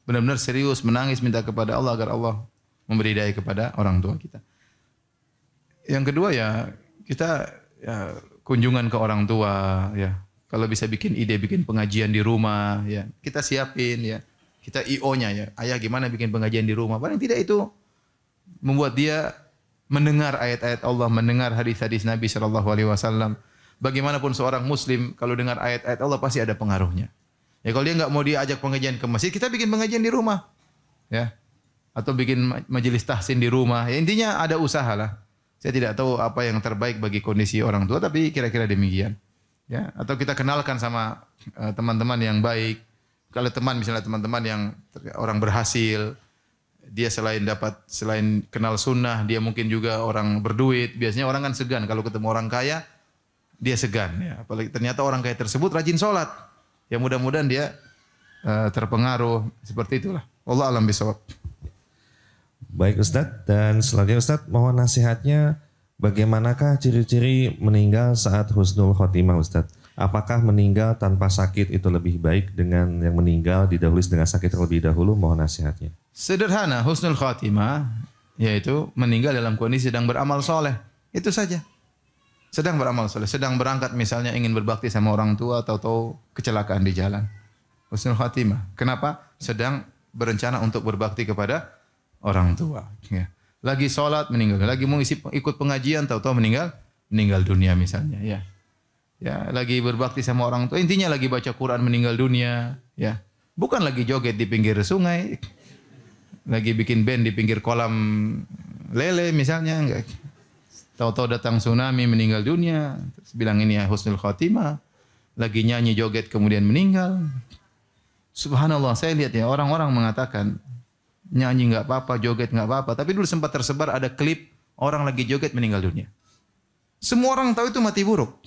Benar-benar serius menangis minta kepada Allah agar Allah memberi daya kepada orang tua kita. Yang kedua ya kita ya, kunjungan ke orang tua ya. Kalau bisa bikin ide bikin pengajian di rumah ya. Kita siapin ya. Kita IO-nya ya. Ayah gimana bikin pengajian di rumah? Paling tidak itu membuat dia mendengar ayat-ayat Allah, mendengar hadis-hadis Nabi sallallahu alaihi wasallam. Bagaimanapun seorang muslim kalau dengar ayat-ayat Allah pasti ada pengaruhnya. Ya kalau dia enggak mau diajak pengajian ke masjid, kita bikin pengajian di rumah. Ya. Atau bikin majelis tahsin di rumah. Ya, intinya ada usaha lah. Saya tidak tahu apa yang terbaik bagi kondisi orang tua, tapi kira-kira demikian. Ya, atau kita kenalkan sama teman-teman yang baik. Kalau misalnya teman-teman yang orang berhasil, dia selain kenal sunnah, dia mungkin juga orang berduit. Biasanya orang kan segan kalau ketemu orang kaya, dia segan. Ya, apalagi ternyata orang kaya tersebut rajin sholat. Ya mudah-mudahan dia terpengaruh, seperti itulah. Wallahu a'lam bishawab. Baik Ustadz, dan selanjutnya Ustadz mohon nasihatnya bagaimanakah ciri-ciri meninggal saat husnul khotimah Ustadz? Apakah meninggal tanpa sakit itu lebih baik dengan yang meninggal didahului dengan sakit terlebih dahulu? Mohon nasihatnya. Sederhana, husnul khotimah yaitu meninggal dalam kondisi sedang beramal soleh. Itu saja. Sedang beramal soleh, sedang berangkat misalnya ingin berbakti sama orang tua atau kecelakaan di jalan. Husnul khotimah. Kenapa? Sedang berencana untuk berbakti kepada orang tua. Ya. Lagi sholat meninggal, lagi mau ikut pengajian tahu-tahu meninggal dunia misalnya. Ya, lagi berbakti sama orang tua. Intinya lagi baca Quran meninggal dunia. Ya, bukan lagi joget di pinggir sungai, lagi bikin band di pinggir kolam lele misalnya. Enggak. Tahu-tahu datang tsunami meninggal dunia. Terus bilang ini ya husnul khotimah. Lagi nyanyi joget kemudian meninggal. Subhanallah, saya lihat ya orang-orang mengatakan nyanyi nggak apa-apa, joget nggak apa-apa. Tapi dulu sempat tersebar ada klip orang lagi joget meninggal dunia. Semua orang tahu itu mati buruk.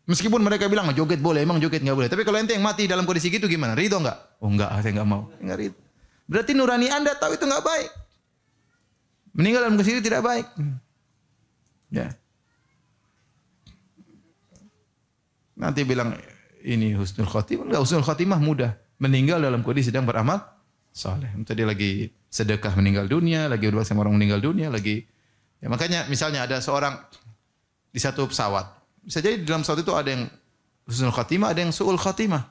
Meskipun mereka bilang joget boleh, emang joget nggak boleh. Tapi kalau ente yang mati dalam kondisi gitu gimana? Ridho nggak? Oh enggak, saya nggak mau. Enggak ridho. Berarti nurani anda tahu itu nggak baik. Meninggal dalam kondisi itu tidak baik. Ya. Nanti bilang ini husnul khotimah. Enggak, husnul khotimah mudah. Meninggal dalam kondisi sedang beramal saleh. Tadi lagi sedekah meninggal dunia, lagi berbuat sama orang meninggal dunia, lagi ya makanya misalnya ada seorang di satu pesawat. Bisa jadi di dalam pesawat itu ada yang husnul khotimah, ada yang su'ul khotimah.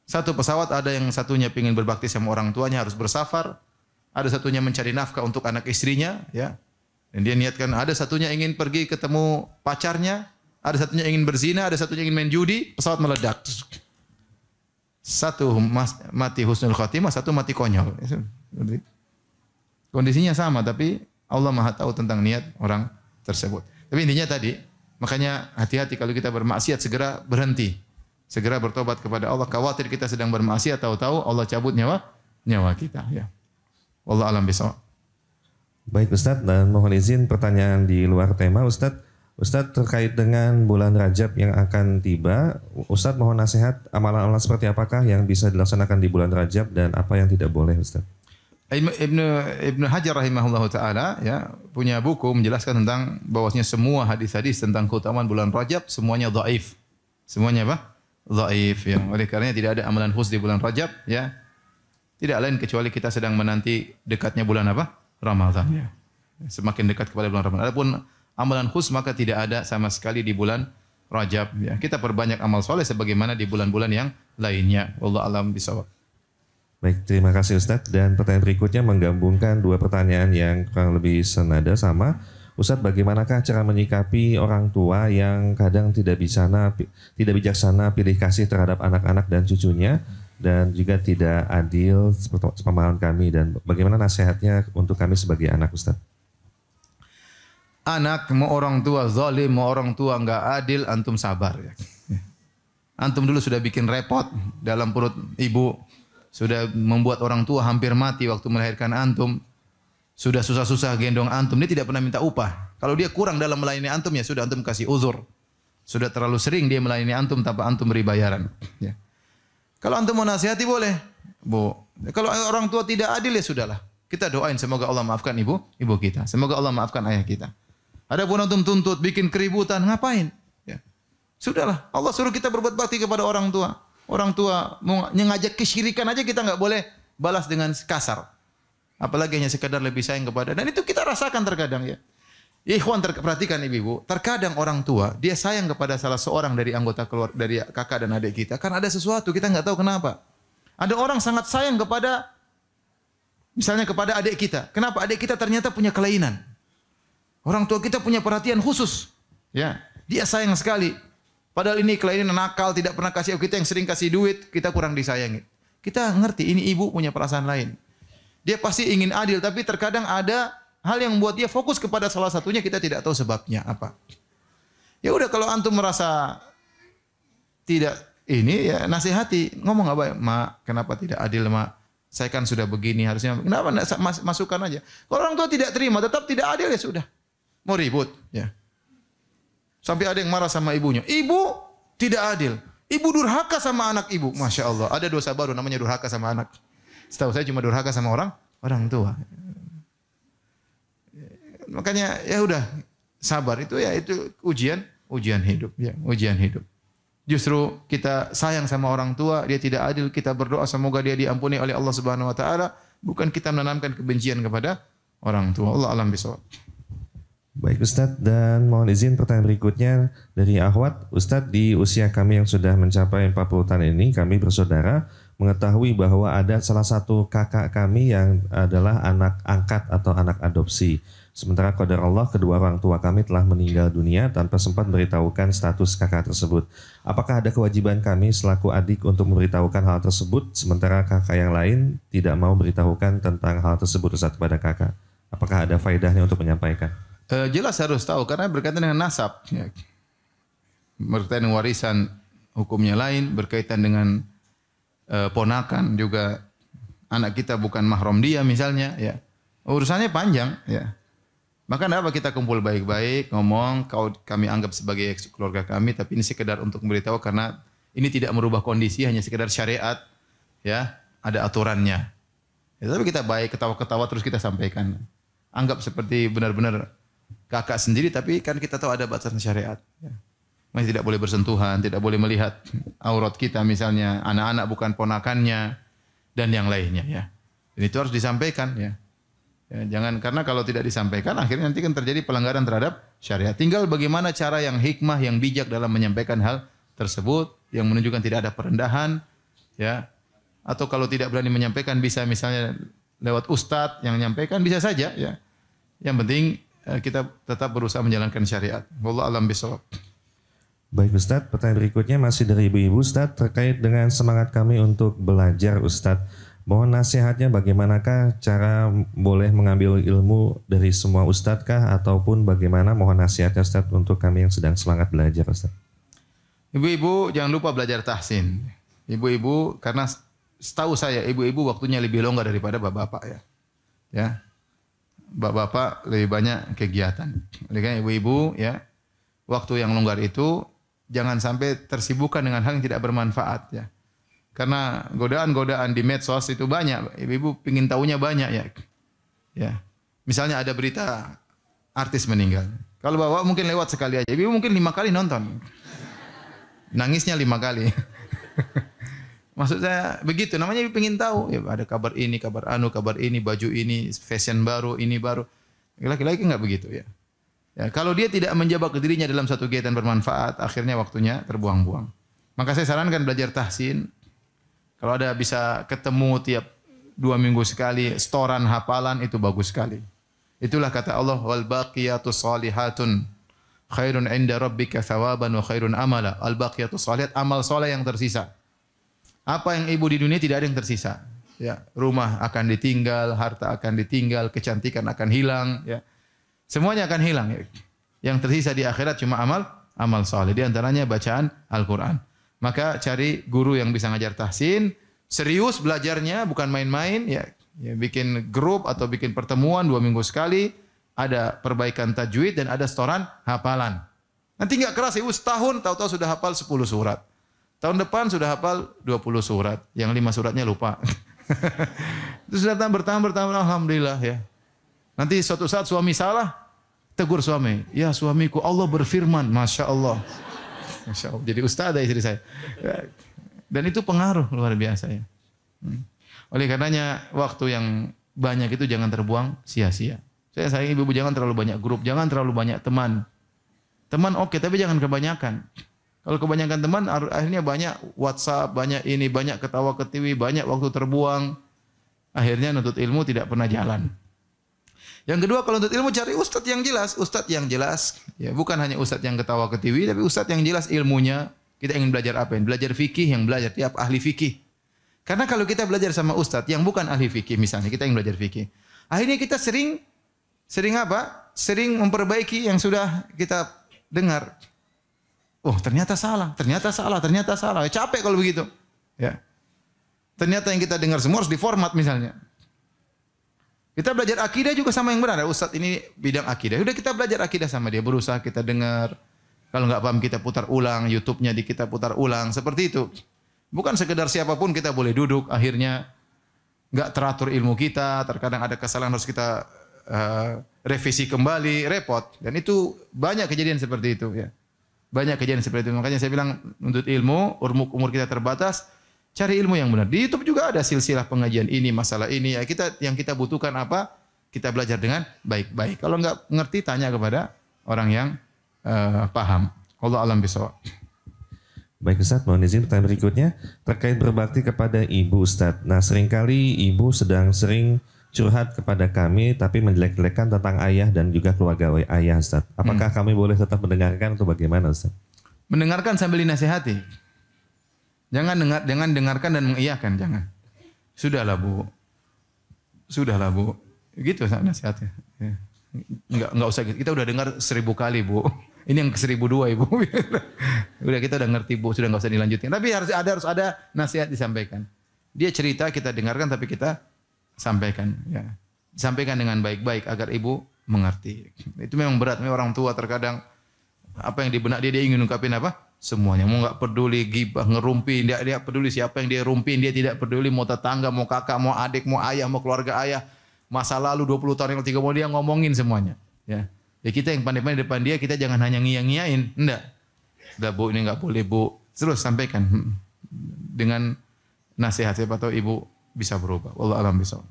Satu pesawat ada yang satunya ingin berbakti sama orang tuanya harus bersafar, ada satunya mencari nafkah untuk anak istrinya, ya. Dan dia niatkan ada satunya ingin pergi ketemu pacarnya, ada satunya ingin berzina, ada satunya ingin main judi, pesawat meledak. Satu mati husnul khotimah, satu mati konyol. Kondisinya sama tapi Allah Maha tahu tentang niat orang tersebut. Tapi intinya tadi, makanya hati-hati kalau kita bermaksiat segera berhenti. Segera bertobat kepada Allah. Khawatir kita sedang bermaksiat tahu-tahu Allah cabut nyawa kita, ya. Wallahu a'lam bishawab. Baik Ustadz, dan mohon izin pertanyaan di luar tema Ustadz. Ustadz terkait dengan bulan Rajab yang akan tiba, Ustadz mohon nasihat amalan-amalan seperti apakah yang bisa dilaksanakan di bulan Rajab dan apa yang tidak boleh Ustadz? Ibnu Hajar rahimahullahu taala ya punya buku menjelaskan tentang bahwasanya semua hadis-hadis tentang keutamaan bulan Rajab semuanya dhaif. Semuanya apa? Dhaif ya. Oleh karenanya tidak ada amalan khusus di bulan Rajab ya. Tidak lain kecuali kita sedang menanti dekatnya bulan apa? Ramadan ya. Semakin dekat kepada bulan Ramadan. Adapun amalan khusus maka tidak ada sama sekali di bulan Rajab ya. Kita perbanyak amal soleh sebagaimana di bulan-bulan yang lainnya. Wallahu a'lam bishawab. Baik, terima kasih Ustadz. Dan pertanyaan berikutnya menggabungkan dua pertanyaan yang kurang lebih senada sama. Ustadz, bagaimanakah cara menyikapi orang tua yang kadang tidak bijaksana pilih kasih terhadap anak-anak dan cucunya dan juga tidak adil seperti pemahaman kami, dan bagaimana nasihatnya untuk kami sebagai anak Ustadz? Anak mau orang tua zalim, mau orang tua enggak adil, antum sabar ya. Antum dulu sudah bikin repot dalam perut ibu. Sudah membuat orang tua hampir mati waktu melahirkan antum. Sudah susah-susah gendong antum. Dia tidak pernah minta upah. Kalau dia kurang dalam melayani antum, ya sudah antum kasih uzur. Sudah terlalu sering dia melayani antum tanpa antum beri bayaran. Ya. Kalau antum mau nasihati boleh. Bu. Kalau orang tua tidak adil ya sudahlah. Kita doain semoga Allah maafkan ibu kita. Semoga Allah maafkan ayah kita. Adapun antum tuntut, bikin keributan, ngapain? Ya. Sudahlah. Allah suruh kita berbuat bakti kepada orang tua. Orang tua mau ngajak kesyirikan aja kita nggak boleh balas dengan kasar. Apalagi hanya sekedar lebih sayang kepada. Dan itu kita rasakan terkadang ya. Ikhwan perhatikan ibu-ibu. Terkadang orang tua dia sayang kepada salah seorang dari anggota keluarga, dari kakak dan adik kita. Karena ada sesuatu kita nggak tahu kenapa. Ada orang sangat sayang kepada, misalnya kepada adik kita. Kenapa? Adik kita ternyata punya kelainan. Orang tua kita punya perhatian khusus. Ya, dia sayang sekali. Padahal ini kelainan nakal, tidak pernah kasih kita, yang sering kasih duit, kita kurang disayangi. Kita ngerti, ini ibu punya perasaan lain. Dia pasti ingin adil, tapi terkadang ada hal yang membuat dia fokus kepada salah satunya, kita tidak tahu sebabnya apa. Ya udah, kalau antum merasa tidak ini, ya nasihati. Ngomong apa? Mak, kenapa tidak adil, mak? Saya kan sudah begini, harusnya. Kenapa masukkan aja? Kalau orang tua tidak terima, tetap tidak adil, ya sudah. Mau ribut, ya. Sampai ada yang marah sama ibunya. Ibu tidak adil. Ibu durhaka sama anak ibu. Masya Allah. Ada dosa baru namanya durhaka sama anak. Setahu saya cuma durhaka sama orang tua. Makanya ya udah sabar itu ujian hidup ya, ujian hidup. Justru kita sayang sama orang tua, dia tidak adil, kita berdoa semoga dia diampuni oleh Allah Subhanahu wa taala, bukan kita menanamkan kebencian kepada orang tua. Allah alam bisawab. Baik Ustadz, dan mohon izin pertanyaan berikutnya dari Ahwat. Ustadz, di usia kami yang sudah mencapai 40 tahun ini, kami bersaudara mengetahui bahwa ada salah satu kakak kami yang adalah anak angkat atau anak adopsi. Sementara qadar Allah, kedua orang tua kami telah meninggal dunia tanpa sempat memberitahukan status kakak tersebut. Apakah ada kewajiban kami selaku adik untuk memberitahukan hal tersebut, sementara kakak yang lain tidak mau memberitahukan tentang hal tersebut Ustadz kepada kakak? Apakah ada faedahnya untuk menyampaikan? Jelas harus tahu karena berkaitan dengan nasab, ya. Berkaitan dengan warisan hukumnya lain, berkaitan dengan ponakan juga, anak kita bukan mahram dia misalnya, ya. Urusannya panjang, ya. Maka apa kita kumpul baik-baik, ngomong, kami anggap sebagai keluarga kami, tapi ini sekedar untuk memberitahu karena ini tidak merubah kondisi, hanya sekedar syariat, ya, ada aturannya. Ya, tapi kita baik, ketawa-ketawa terus kita sampaikan. Anggap seperti benar-benar kakak sendiri, tapi kan kita tahu ada batasan syariat. Ya. Masih tidak boleh bersentuhan, tidak boleh melihat aurat kita misalnya, anak-anak bukan ponakannya, dan yang lainnya. Ya. Dan itu harus disampaikan. Ya. Ya, jangan, karena kalau tidak disampaikan, akhirnya nanti kan terjadi pelanggaran terhadap syariat. Tinggal bagaimana cara yang hikmah, yang bijak dalam menyampaikan hal tersebut, yang menunjukkan tidak ada perendahan. Ya. Atau kalau tidak berani menyampaikan, bisa misalnya lewat ustadz yang menyampaikan, bisa saja. Ya. Yang penting kita tetap berusaha menjalankan syariat. Wallahu a'lam bishawab. Baik Ustadz, pertanyaan berikutnya masih dari ibu-ibu Ustadz terkait dengan semangat kami untuk belajar Ustadz. Mohon nasihatnya bagaimanakah cara boleh mengambil ilmu dari semua Ustadz kah ataupun bagaimana mohon nasihatnya Ustadz untuk kami yang sedang semangat belajar Ustadz. Ibu-ibu jangan lupa belajar tahsin. Ibu-ibu karena setahu saya ibu-ibu waktunya lebih longgar daripada bapak-bapak ya. Ya. Bapak-bapak lebih banyak kegiatan. Oleh karena ibu-ibu ya, waktu yang longgar itu jangan sampai tersibukkan dengan hal yang tidak bermanfaat ya. Karena godaan-godaan di medsos itu banyak. Ibu-ibu pingin tahunya banyak ya. Ya. Misalnya ada berita artis meninggal. Kalau bapak mungkin lewat sekali aja. Ibu mungkin 5 kali nonton. Nangisnya 5 kali. Maksud saya begitu, namanya ibu pengen tahu. Ya, ada kabar ini, kabar anu, kabar ini, baju ini, fashion baru, ini baru. Laki-laki enggak begitu ya. Ya, kalau dia tidak menjebak dirinya dalam satu kegiatan bermanfaat, akhirnya waktunya terbuang-buang. Maka saya sarankan belajar tahsin. Kalau ada bisa ketemu tiap 2 minggu sekali, setoran hafalan itu bagus sekali. Itulah kata Allah, wal baqiyatus shalihatun khairun 'inda rabbika thawaban wa khairun amala. Al baqiyatus shalihat, amal saleh yang tersisa. Apa yang ibu di dunia tidak ada yang tersisa. Ya, rumah akan ditinggal, harta akan ditinggal, kecantikan akan hilang. Ya, semuanya akan hilang. Ya. Yang tersisa di akhirat cuma amal saleh. Di antaranya bacaan Al-Quran. Maka cari guru yang bisa ngajar tahsin, serius belajarnya, bukan main-main. Ya, bikin grup atau bikin pertemuan 2 minggu sekali. Ada perbaikan tajwid dan ada setoran hafalan. Nanti nggak keras ibu setahun, tahu-tahu sudah hafal 10 surat. Tahun depan sudah hafal 20 surat. Yang 5 suratnya lupa. Terus datang bertambah, alhamdulillah ya. Nanti suatu saat suami salah, tegur suami. Ya suamiku, Allah berfirman. Masya Allah. Masya Allah. Jadi ustadzah istri saya. Dan itu pengaruh luar biasa ya. Oleh karenanya waktu yang banyak itu jangan terbuang sia-sia. Saya sayang ibu-ibu jangan terlalu banyak grup. Jangan terlalu banyak teman. Teman oke, tapi jangan kebanyakan. Kalau kebanyakan teman, akhirnya banyak WhatsApp, banyak ini, banyak ketawa ketiwi, banyak waktu terbuang. Akhirnya nuntut ilmu tidak pernah jalan. Yang kedua, kalau nuntut ilmu cari ustadz yang jelas. Ustadz yang jelas. Ya, bukan hanya ustadz yang ketawa ketiwi, tapi ustadz yang jelas ilmunya. Kita ingin belajar apa? Belajar fikih, yang belajar tiap ahli fikih. Karena kalau kita belajar sama ustadz yang bukan ahli fikih, misalnya kita ingin belajar fikih. Akhirnya kita sering apa? Sering memperbaiki yang sudah kita dengar. Oh, ternyata salah. Ya, capek kalau begitu. Ya. Ternyata yang kita dengar semua harus diformat misalnya. Kita belajar akidah juga sama yang benar. Ustadz ini bidang akidah. Udah kita belajar akidah sama dia. Berusaha kita dengar. Kalau nggak paham kita putar ulang, YouTube-nya kita putar ulang, seperti itu. Bukan sekedar siapapun kita boleh duduk, akhirnya nggak teratur ilmu kita, terkadang ada kesalahan harus kita revisi kembali, repot. Dan itu banyak kejadian seperti itu ya. Banyak kejadian seperti itu. Makanya saya bilang untuk ilmu, umur kita terbatas, cari ilmu yang benar. Di YouTube juga ada silsilah pengajian ini, masalah ini. Ya, yang kita butuhkan apa? Kita belajar dengan baik-baik. Kalau nggak ngerti, tanya kepada orang yang paham. Allah alam bisawab. Baik Ustaz, mohon izin pertanyaan berikutnya terkait berbakti kepada ibu Ustaz. Nah, seringkali ibu sering curhat kepada kami tapi menjelek-jelekan tentang ayah dan juga keluarga ayah Ustaz. Apakah kami boleh tetap mendengarkan atau bagaimana Ustaz? Mendengarkan sambil dinasihati. Jangan dengarkan dan mengiyakan, jangan. Sudahlah Bu. Gitu nasihatnya. Ya. Enggak usah gitu. Kita udah dengar 1000 kali Bu. Ini yang ke-1002 Ibu. Udah kita udah ngerti Bu, sudah enggak usah dilanjutin. Tapi harus ada nasihat disampaikan. Dia cerita kita dengarkan tapi kita sampaikan ya. Sampaikan dengan baik-baik agar ibu mengerti. Itu memang berat, memang orang tua terkadang apa yang di benak dia ingin ungkapin apa? Semuanya. Mau enggak peduli gibah, ngerumpi, dia peduli siapa yang dia rumpin, dia tidak peduli mau tetangga, mau kakak, mau adik, mau ayah, mau keluarga ayah. Masa lalu 20 tahun yang 30 mau dia ngomongin semuanya, ya. Ya kita yang pandai-pandai depan dia, kita jangan hanya ngiyang-ngiyain, enggak. Udah Bu, ini enggak boleh Bu. Terus sampaikan dengan nasihat, siapa tahu ibu bisa berubah. Wallahu a'lam bishawab.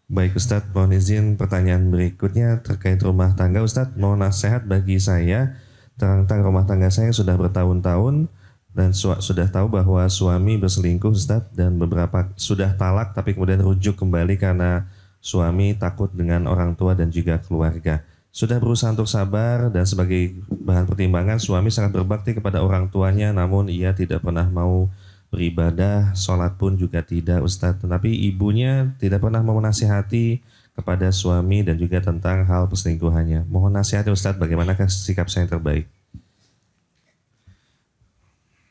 Baik Ustadz, mohon izin pertanyaan berikutnya terkait rumah tangga. Ustadz, mohon nasihat bagi saya tentang rumah tangga saya sudah bertahun-tahun dan sudah tahu bahwa suami berselingkuh Ustadz, dan beberapa sudah talak tapi kemudian rujuk kembali karena suami takut dengan orang tua dan juga keluarga. Sudah berusaha untuk sabar dan sebagai bahan pertimbangan suami sangat berbakti kepada orang tuanya, namun ia tidak pernah mau beribadah, sholat pun juga tidak Ustadz. Tetapi ibunya tidak pernah mau menasihati kepada suami dan juga tentang hal perselingkuhannya. Mohon nasihatnya Ustadz, bagaimanakah sikap saya yang terbaik?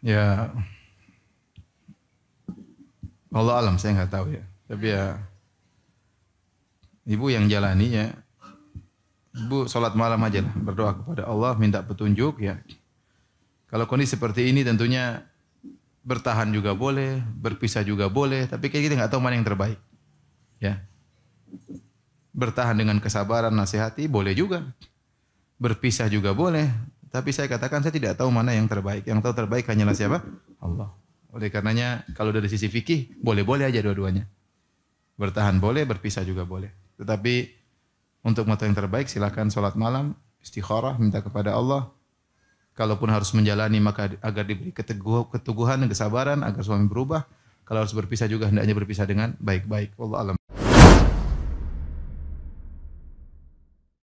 Ya, Allah alam, saya nggak tahu ya. Tapi ya, ibu yang jalani ya, ibu sholat malam aja lah, berdoa kepada Allah, minta petunjuk ya. Kalau kondisi seperti ini tentunya bertahan juga boleh, berpisah juga boleh, tapi kita nggak tahu mana yang terbaik. Ya, bertahan dengan kesabaran, nasihati boleh juga, berpisah juga boleh. Tapi saya katakan saya tidak tahu mana yang terbaik. Yang tahu terbaik hanyalah siapa? Allah. Oleh karenanya kalau dari sisi fikih boleh-boleh aja dua-duanya. Bertahan boleh, berpisah juga boleh. Tetapi untuk mengetahui yang terbaik silakan sholat malam, istikharah, minta kepada Allah. Kalaupun harus menjalani maka agar diberi keteguhan dan kesabaran agar suami berubah. Kalau harus berpisah juga hendaknya berpisah dengan baik-baik. Wallahu a'lam.